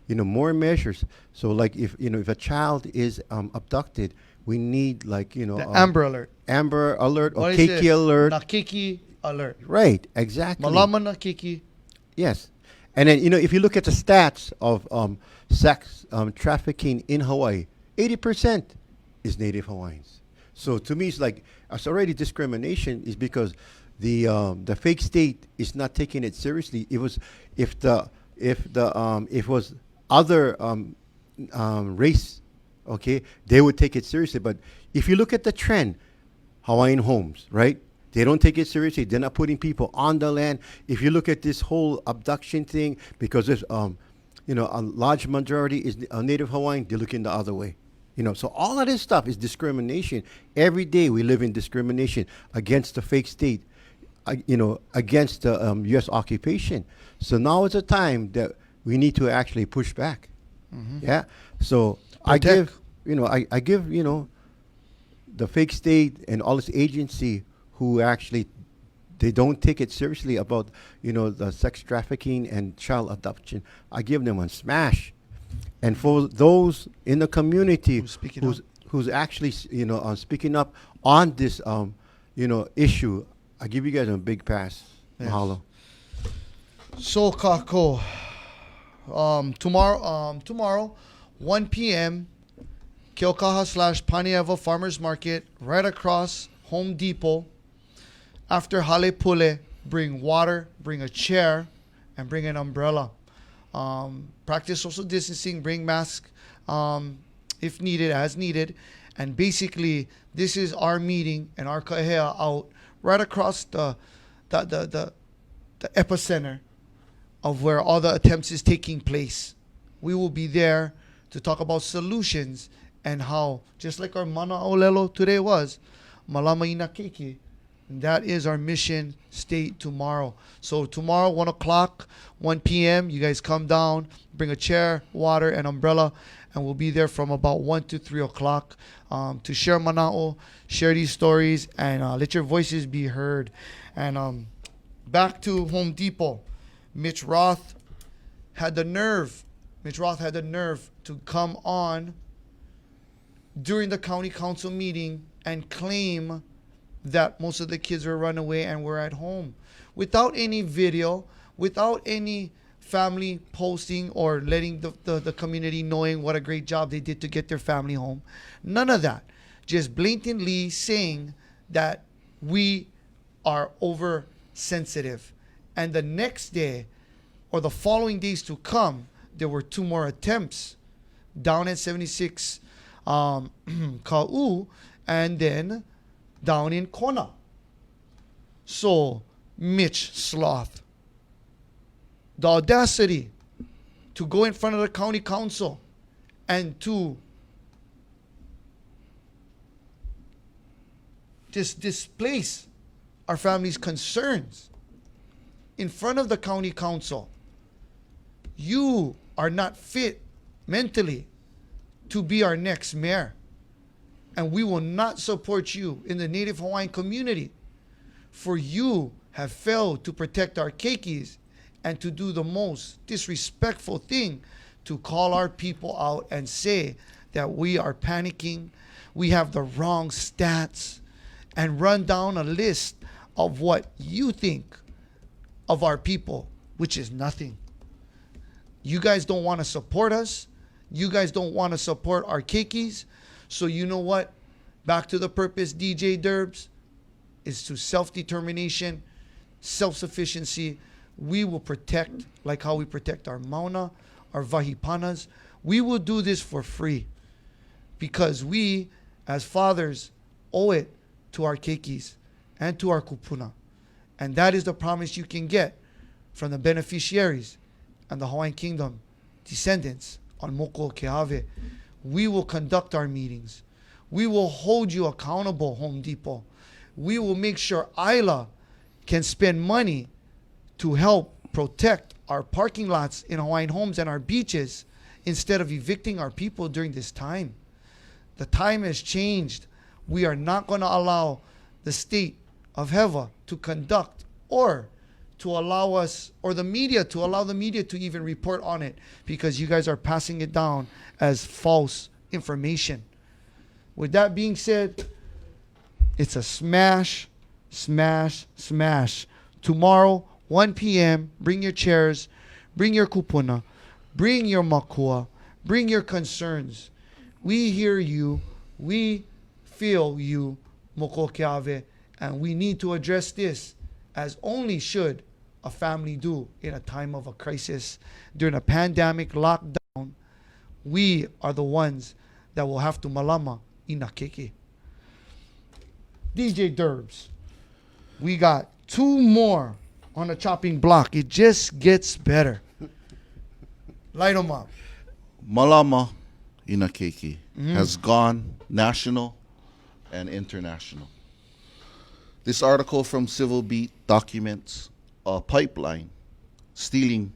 more measures. So, like, if a child is abducted, we need, like, the Amber Alert. Amber Alert or What is Keiki it? Alert. Nakiki Alert. Right, exactly. Malaman Nakiki. Yes. And then, if you look at the stats of sex trafficking in Hawaii, 80% is Native Hawaiians. So to me, it's like, it's already discrimination is because the fake state is not taking it seriously. It was if it was other race, okay, they would take it seriously. But if you look at the trend, Hawaiian homes, right? They don't take it seriously. They're not putting people on the land. If you look at this whole abduction thing, because there's a large majority is Native Hawaiian, they're looking the other way. So all of this stuff is discrimination. Every day we live in discrimination against the fake state, against the U.S. occupation. So now is the time that we need to actually push back. Yeah. So I give the fake state and all this agency who actually they don't take it seriously about the sex trafficking and child abduction. I give them a smash. And for those in the community who's actually speaking up on this issue, I give you guys a big pass. Yes. Mahalo. So Kakou, tomorrow, 1 p.m. Keokaha/Panieva Farmers Market, right across Home Depot. After Hale Pule, bring water, bring a chair, and bring an umbrella. Practice social distancing, bring masks if needed, as needed. And basically, this is our meeting and our kahea out right across the epicenter of where all the attempts is taking place. We will be there to talk about solutions and how, just like our Mana Olelo today was, Malama Ina Keiki, that is our mission state tomorrow. So tomorrow, 1 o'clock, 1 p.m., you guys come down, bring a chair, water, and umbrella, and we'll be there from about 1 to 3 o'clock to share mana'o, share these stories, and let your voices be heard. And back to Home Depot. Mitch Roth had the nerve to come on during the county council meeting and claim that most of the kids were run away and were at home without any video, without any family posting or letting the community knowing what a great job they did to get their family home. None of that. Just blatantly saying that we are oversensitive. And the next day or the following days to come, there were 2 more attempts down at 76 Kakou and then down in Kona. So, Mitch Sloth, the audacity to go in front of the county council and to just displace our family's concerns in front of the county council. You are not fit mentally to be our next mayor. And we will not support you in the Native Hawaiian community, for you have failed to protect our keikis and to do the most disrespectful thing to call our people out and say that we are panicking, we have the wrong stats, and run down a list of what you think of our people, which is nothing. You guys don't want to support us. You guys don't want to support our keikis. So you know what? Back to the purpose, DJ Durbs, is to self-determination, self-sufficiency. We will protect, like how we protect our mauna, our vahipanas. We will do this for free because we, as fathers, owe it to our keikis and to our kupuna. And that is the promise you can get from the beneficiaries and the Hawaiian Kingdom descendants on Moko Keave. We will conduct our meetings. We will hold you accountable, Home Depot. We will make sure Isla can spend money to help protect our parking lots in Hawaiian homes and our beaches instead of evicting our people during this time. The time has changed. We are not going to allow the state of Heva to conduct or to allow us, or the media, to allow the media to even report on it because you guys are passing it down as false information. With that being said, it's a smash, smash, smash. Tomorrow, 1 p.m., bring your chairs, bring your kupuna, bring your makua, bring your concerns. We hear you, we feel you, Moko Keave, and we need to address this as only should a family do in a time of a crisis. During a pandemic lockdown, we are the ones that will have to malama ina keiki. DJ Durbs, we got 2 more on the chopping block. It just gets better. Light them up. Malama ina keiki has gone national and international. This article from Civil Beat documents a pipeline stealing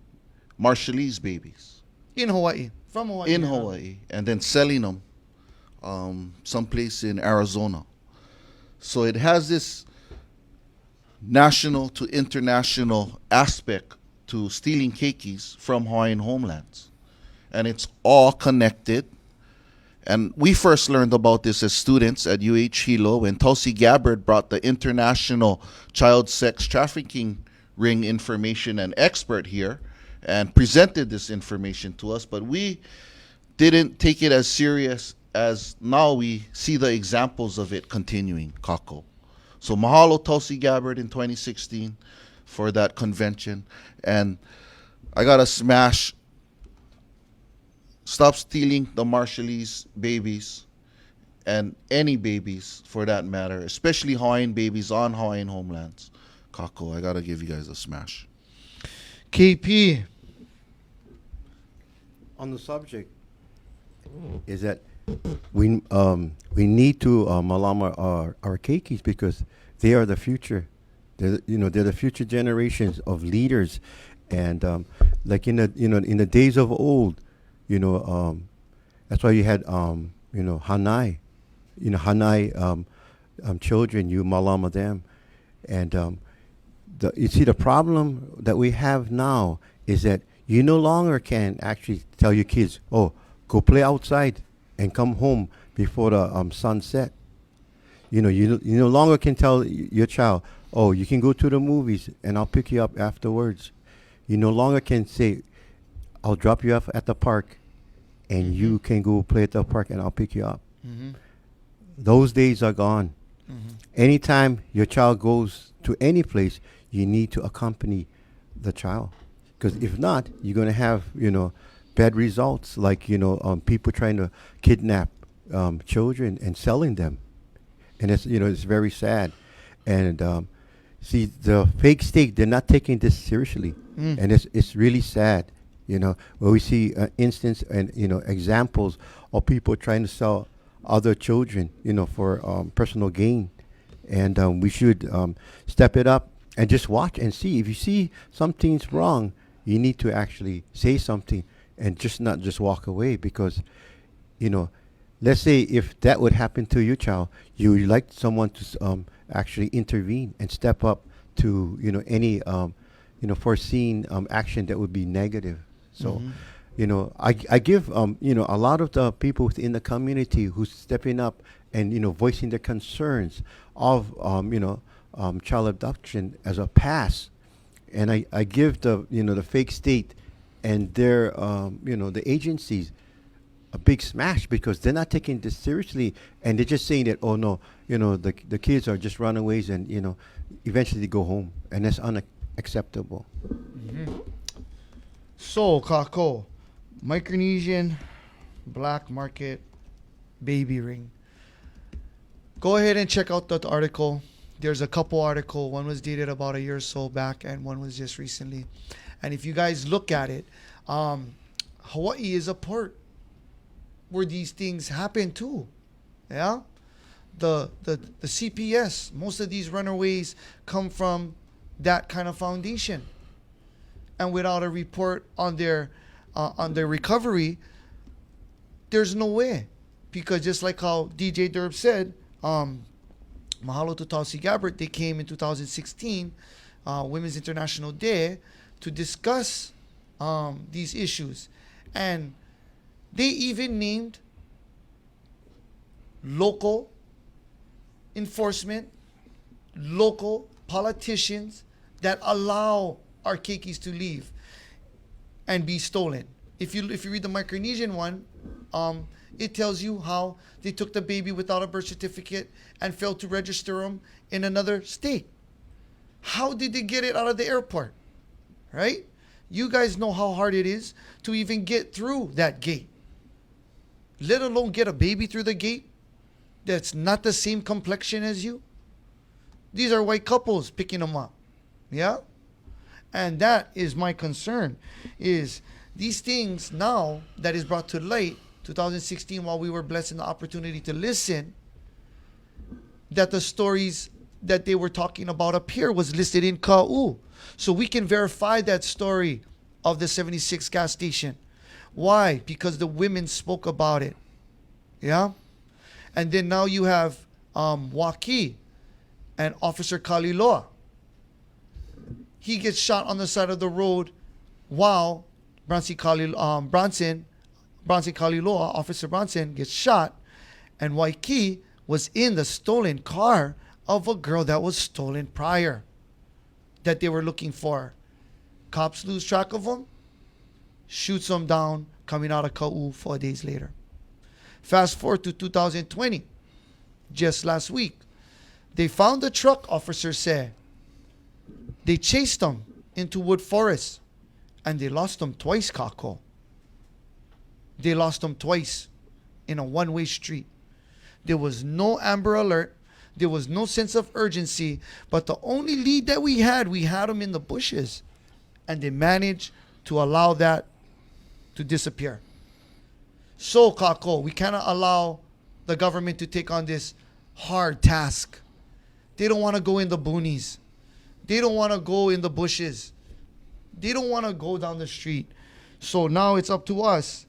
Marshallese babies In Hawaii. From Hawaii. in Hawaii and then selling them someplace in Arizona. So it has this national to international aspect to stealing keikis from Hawaiian homelands. And it's all connected. And we first learned about this as students at UH Hilo when Tulsi Gabbard brought the international child sex trafficking ring information and expert here and presented this information to us. But we didn't take it as serious as now we see the examples of it continuing, Kakou. So mahalo Tulsi Gabbard in 2016 for that convention. And I got to smash. Stop stealing the Marshallese babies and any babies for that matter, especially Hawaiian babies on Hawaiian homelands. Kakou, I gotta give you guys a smash. KP. On the subject is that we need to malama our keikis because they are the future. They're the future generations of leaders, and like in the days of old, that's why you had Hanai, Hanai children, you malama them, and you see the problem that we have now is that you no longer can actually tell your kids, oh, go play outside and come home before the sunset. You no longer can tell your child, oh, you can go to the movies and I'll pick you up afterwards. You no longer can say, I'll drop you off at the park and you can go play at the park and I'll pick you up. Those days are gone. Anytime your child goes to any place, you need to accompany the child. Because if not, you're going to have, bad results like, people trying to kidnap children and selling them. And it's very sad. And see, the fake state, they're not taking this seriously. And it's really sad, where we see instance and, examples of people trying to sell other children, for personal gain. And we should step it up and just watch and see. If you see something's wrong, you need to actually say something and not just walk away because, let's say if that would happen to your child, you would like someone to actually intervene and step up to, any, foreseen action that would be negative. So, I give, a lot of the people within the community who's stepping up and, voicing their concerns of, child abduction as a pass. And I give the fake state and their, the agencies a big smash because they're not taking this seriously and they're just saying that, oh no, the kids are just runaways and, eventually they go home and that's unacceptable. So, Kakou, Micronesian black market baby ring. Go ahead and check out that article. There's a couple articles. One was dated about a year or so back, and one was just recently. And if you guys look at it, Hawaii is a port where these things happen too. Yeah, the CPS. Most of these runaways come from that kind of foundation, and without a report on their recovery, there's no way. Because just like how DJ Durbs said, Mahalo to Tulsi Gabbard, they came in 2016, Women's International Day, to discuss these issues. And they even named local enforcement, local politicians that allow our keikis to leave and be stolen. If you read the Micronesian one, it tells you how they took the baby without a birth certificate and failed to register them in another state. How did they get it out of the airport? Right? You guys know how hard it is to even get through that gate. Let alone get a baby through the gate that's not the same complexion as you. These are white couples picking them up. Yeah? And that is my concern, is these things now that is brought to light, 2016, while we were blessed in the opportunity to listen, that the stories that they were talking about up here was listed in Kakou. So we can verify that story of the 76 gas station. Why? Because the women spoke about it. Yeah? And then now you have Waki and Officer Kaliloa. He gets shot on the side of the road while Officer Bronson gets shot, and Waiki was in the stolen car of a girl that was stolen prior that they were looking for. Cops lose track of him, shoots him down coming out of Kakou 4 days later. Fast forward to 2020, just last week, they found the truck, officers say. They chased him into Wood Forest and they lost him twice, Kakou. They lost him twice in a one-way street. There was no Amber Alert. There was no sense of urgency. But the only lead that we had them in the bushes. And they managed to allow that to disappear. So, Kakou, we cannot allow the government to take on this hard task. They don't want to go in the boonies. They don't want to go in the bushes. They don't want to go down the street. So now it's up to us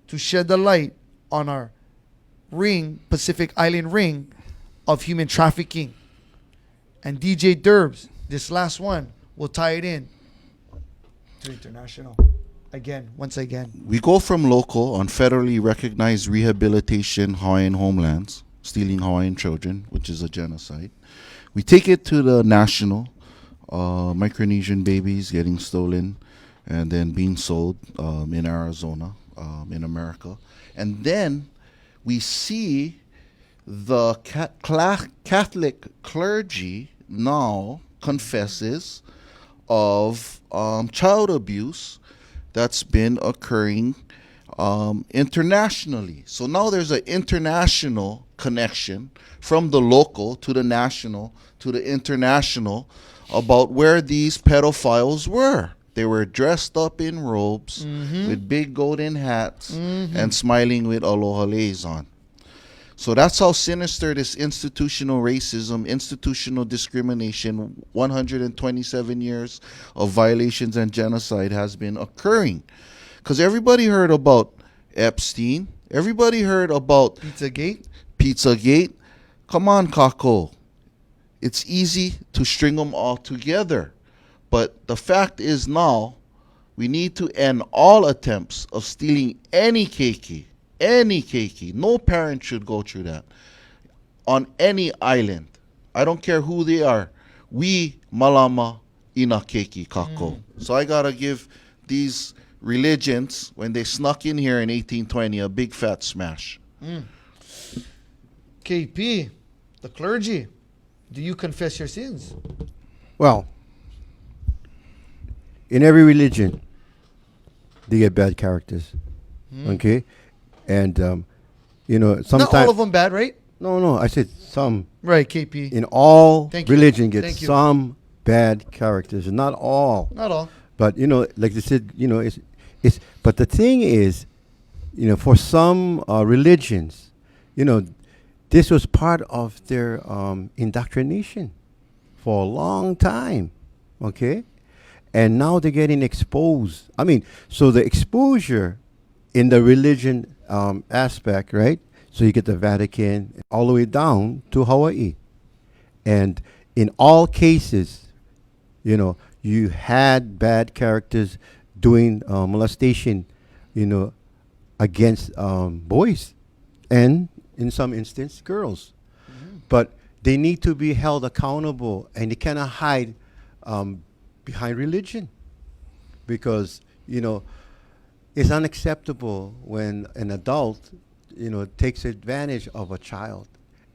to shed the light on our ring, Pacific Island ring of human trafficking. And DJ Durbs, this last one, will tie it in to international. Once again. We go from local on federally recognized rehabilitation Hawaiian homelands, stealing Hawaiian children, which is a genocide. We take it to the national, Micronesian babies getting stolen and then being sold in Arizona, in America. And then we see the Catholic clergy now confesses of child abuse that's been occurring internationally. So now there's an international connection from the local to the national to the international about where these pedophiles were. They were dressed up in robes with big golden hats and smiling with aloha leis on. So that's how sinister this institutional racism, institutional discrimination, 127 years of violations and genocide has been occurring. Because everybody heard about Epstein. Everybody heard about Pizzagate. Come on, Kakou. It's easy to string them all together. But the fact is now, we need to end all attempts of stealing any keiki. Any keiki. No parent should go through that. On any island. I don't care who they are. We malama ina keiki, Kakou. So I gotta give these religions, when they snuck in here in 1820, a big fat smash. KP, the clergy, do you confess your sins? Well, in every religion, they get bad characters. Okay? And, sometimes... Not all of them bad, right? No, I said some. Right, KP. In all Thank you. religion get Thank you. some bad characters. Not all. Not all. But, like they said, it's but the thing is, for some religions, this was part of their indoctrination for a long time, okay? And now they're getting exposed. I mean, so the exposure in the religion aspect, right? So you get the Vatican all the way down to Hawaii. And in all cases, you had bad characters doing molestation, against boys and, in some instance, girls. But they need to be held accountable, and they cannot hide behind religion, because, it's unacceptable when an adult, takes advantage of a child.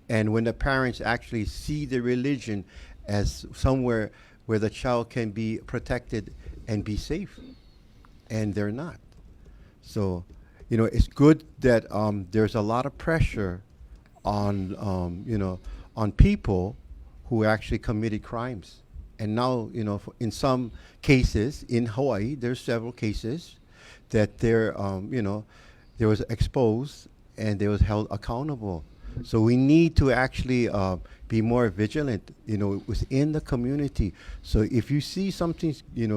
And when the parents actually see the religion as somewhere where the child can be protected and be safe, and they're not. So, it's good that there's a lot of pressure on, on people who actually committed crimes. And now, in some cases in Hawaii, there's several cases that there was exposed and they was held accountable. So we need to actually be more vigilant, within the community. So if you see something,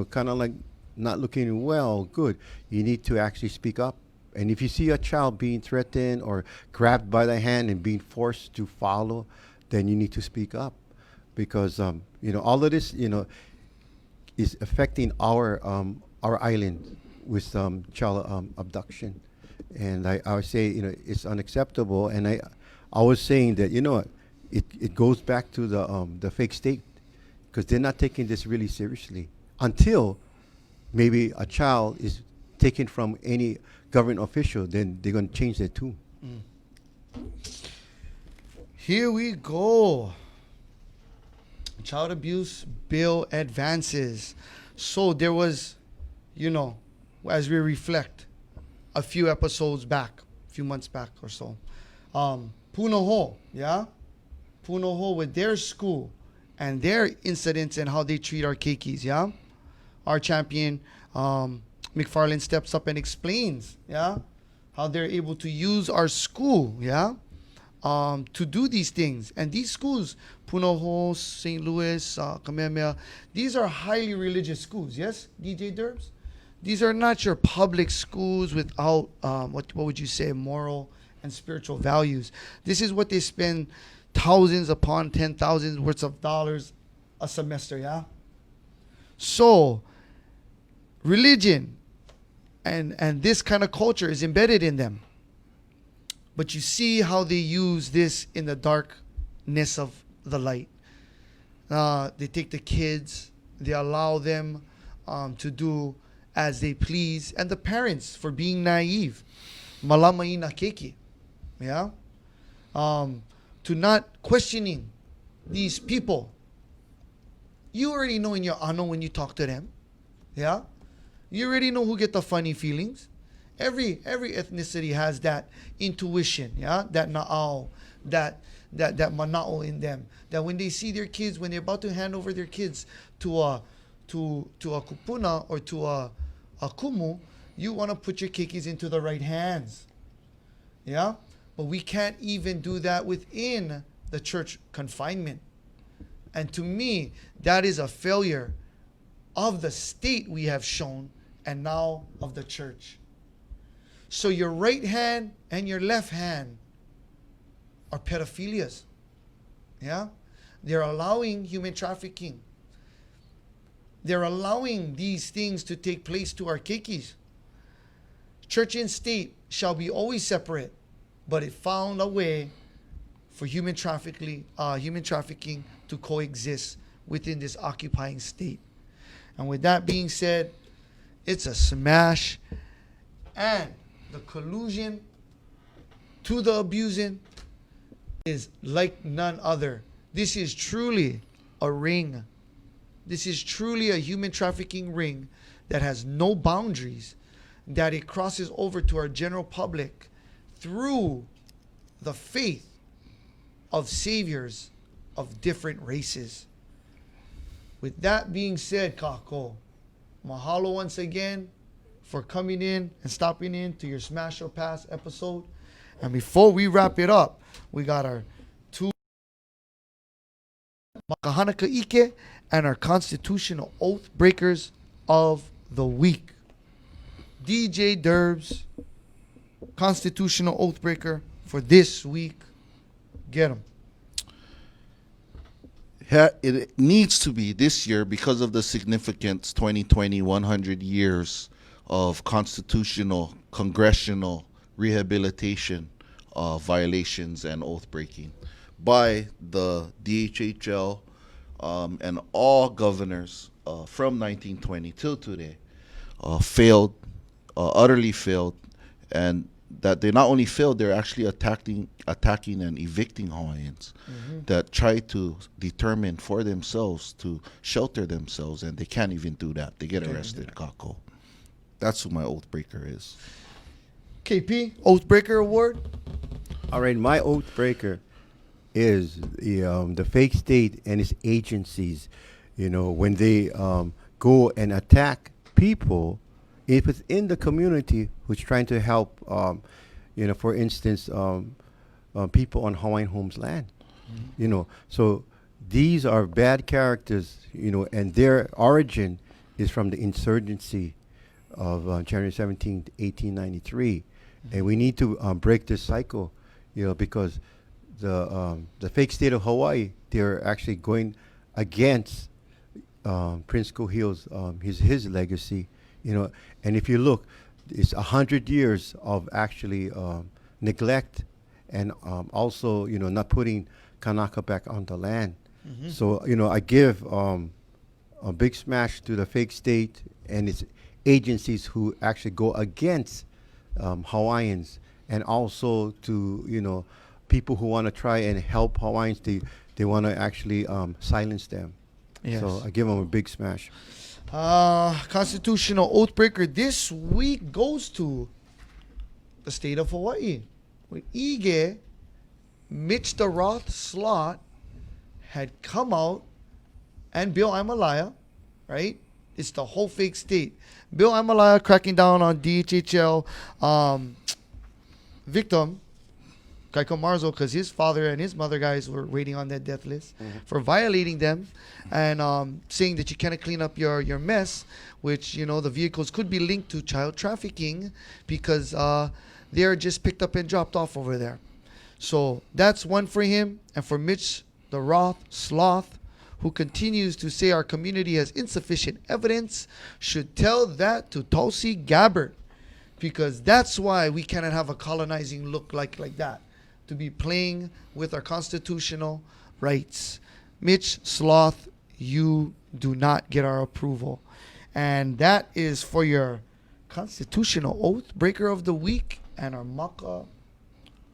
kind of like not looking well, good, you need to actually speak up. And if you see a child being threatened or grabbed by the hand and being forced to follow, then you need to speak up, because all of this is affecting our island with child abduction. And I would say it's unacceptable. And I was saying that it goes back to the fake state, because they're not taking this really seriously until maybe a child is taken from any government official. Then they're going to change their tune. Here we go. Child abuse bill advances. So there was, as we reflect a few episodes back, a few months back or so, Punoho, yeah? Punoho with their school and their incidents and how they treat our keikis, yeah? Our champion, McFarland, steps up and explains, yeah? How they're able to use our school, yeah? To do these things. And these schools, Punoho, St. Louis, Kamehameha, these are highly religious schools, yes, DJ Durbs? These are not your public schools without, what would you say, moral and spiritual values. This is what they spend thousands upon 10,000 worth of dollars a semester, yeah? So, religion and this kind of culture is embedded in them. But you see how they use this in the darkness of the light. They take the kids, they allow them to do as they please, and the parents for being naive. Malamai na Keiki. Yeah? To not questioning these people. You already know in your ano when you talk to them. Yeah? You already know who get the funny feelings. Every ethnicity has that intuition, yeah, that na'au, that mana'o in them. That when they see their kids, when they're about to hand over their kids to a kupuna or to a kumu, you want to put your keikis into the right hands, yeah. But we can't even do that within the church confinement, and to me, that is a failure of the state we have shown, and now of the church. So your right hand and your left hand are pedophilias. Yeah? They're allowing human trafficking. They're allowing these things to take place to our keikis. Church and state shall be always separate, but it found a way for human trafficking to coexist within this occupying state. And with that being said, it's a smash, and the collusion to the abusing is like none other. This is truly a ring. This is truly a human trafficking ring that has no boundaries, that it crosses over to our general public through the faith of saviors of different races. With that being said, Kakou, mahalo once again for coming in and stopping in to your Smash or Pass episode. And before we wrap it up, we got our two Makahana Kaike and our constitutional oath breakers of the week. DJ Durbs, constitutional oath breaker for this week. Get him. It needs to be this year because of the significance, 2020, 100 years of constitutional, congressional rehabilitation violations and oath breaking by the DHHL and all governors from 1920 till today failed, utterly failed, and that they not only failed, they're actually attacking and evicting Hawaiians that try to determine for themselves to shelter themselves, and they can't even do that. They get arrested, Kakou. That's who my oath breaker is. KP, oath breaker award. All right, my oath breaker is the fake state and its agencies. You know, when they go and attack people within the community who's trying to help, for instance, people on Hawaiian Home's land. You know, so these are bad characters, and their origin is from the insurgency of January 17th, 1893. And we need to break this cycle, because the fake state of Hawaii, they're actually going against Prince Kohio's his legacy, and if you look, it's 100 years of actually neglect and also, not putting Kanaka back on the land. So, I give a big smash to the fake state and its agencies who actually go against Hawaiians, and also to, people who want to try and help Hawaiians. They want to actually silence them. Yes. So I give them a big smash. Constitutional oath breaker this week goes to the state of Hawaii. With Ige Mitch the Roth Slot had come out, and Bill Amalaya, right? It's the whole fake state. Bill Amalaya cracking down on DHHL victim, Kakou Marzo, because his father and his mother guys were waiting on that death list for violating them and saying that you cannot clean up your mess, which, you know, the vehicles could be linked to child trafficking because they're just picked up and dropped off over there. So that's one for him. And for Mitch the Roth Sloth, who continues to say our community has insufficient evidence, should tell that to Tulsi Gabbard, because that's why we cannot have a colonizing look like that, to be playing with our constitutional rights. Mitch Sloth, you do not get our approval. And that is for your constitutional oath breaker of the week and our maka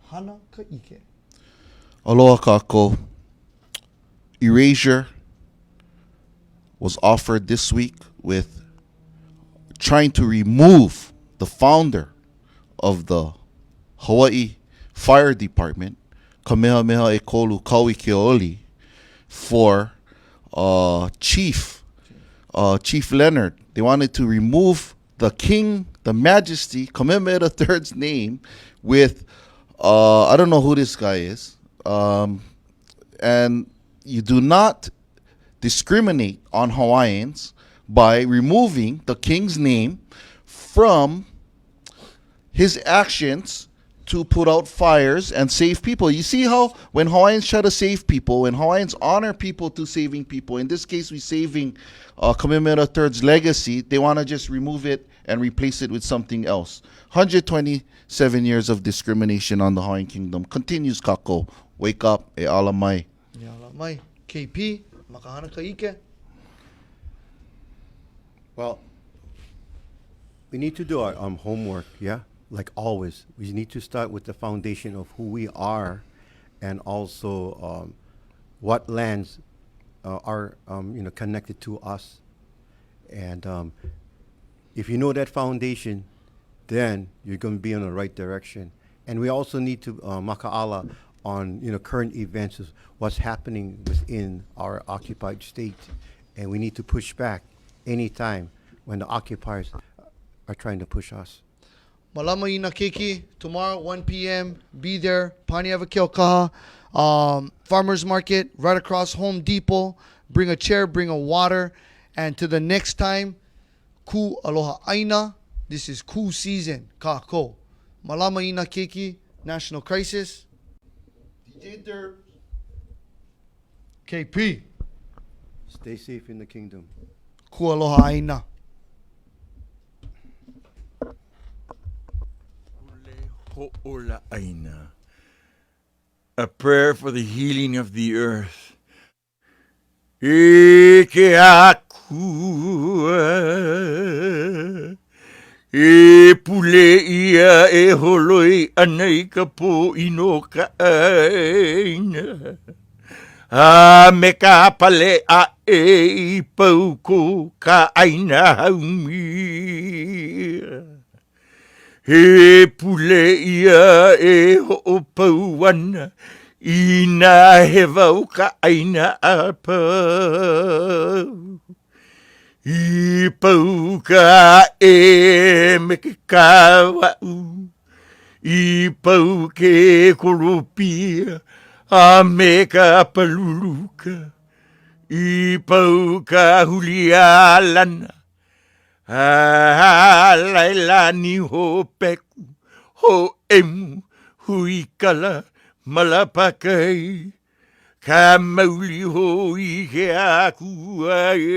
hana ka'ike. Aloha Kakou. Erasure was offered this week with trying to remove the founder of the Hawaii Fire Department, Kamehameha Ekolu Kaui Keoli, for Chief Leonard. They wanted to remove the King, the Majesty, Kamehameha III's name with, I don't know who this guy is. And you do not discriminate on Hawaiians by removing the king's name from his actions to put out fires and save people. You see how when Hawaiians try to save people, when Hawaiians honor people to saving people, in this case we're saving Kamehameha III's legacy, they want to just remove it and replace it with something else. 127 years of discrimination on the Hawaiian Kingdom continues, Kakou. Wake up, e ala mai. E ala mai. KP, makahana ka'ike. Well, we need to do our homework, yeah? Like always. We need to start with the foundation of who we are and also what lands are connected to us. And if you know that foundation, then you're going to be in the right direction. And we also need to maka'ala on current events, is what's happening within our occupied state, and we need to push back anytime when the occupiers are trying to push us. Malama ina Keiki, tomorrow 1 p.m. Be there. Paniava Keokaha, Farmers Market, right across Home Depot. Bring a chair, bring a water, and to the next time, ku aloha aina. This is ku season, Kakou. Malama ina Keiki, National Crisis. DJ Durbs. KP. Stay safe in the kingdom. Ku aloha aina. Ho'ola aina. A prayer for the healing of the earth. Ike akua. E pule ia e holoi anai ka po ino ka aina. A me ka pale a e pauko ka aina haumia. He pule ia e ho'opauana ina he vau ka aina a pau. I pauka e me ke kawau, I pau ke korupia a me ka paluluka, I pauka hulia lana, a lailani ho peku, ho emu, hui kala malapakai. Ka mauli ho I ke akua e.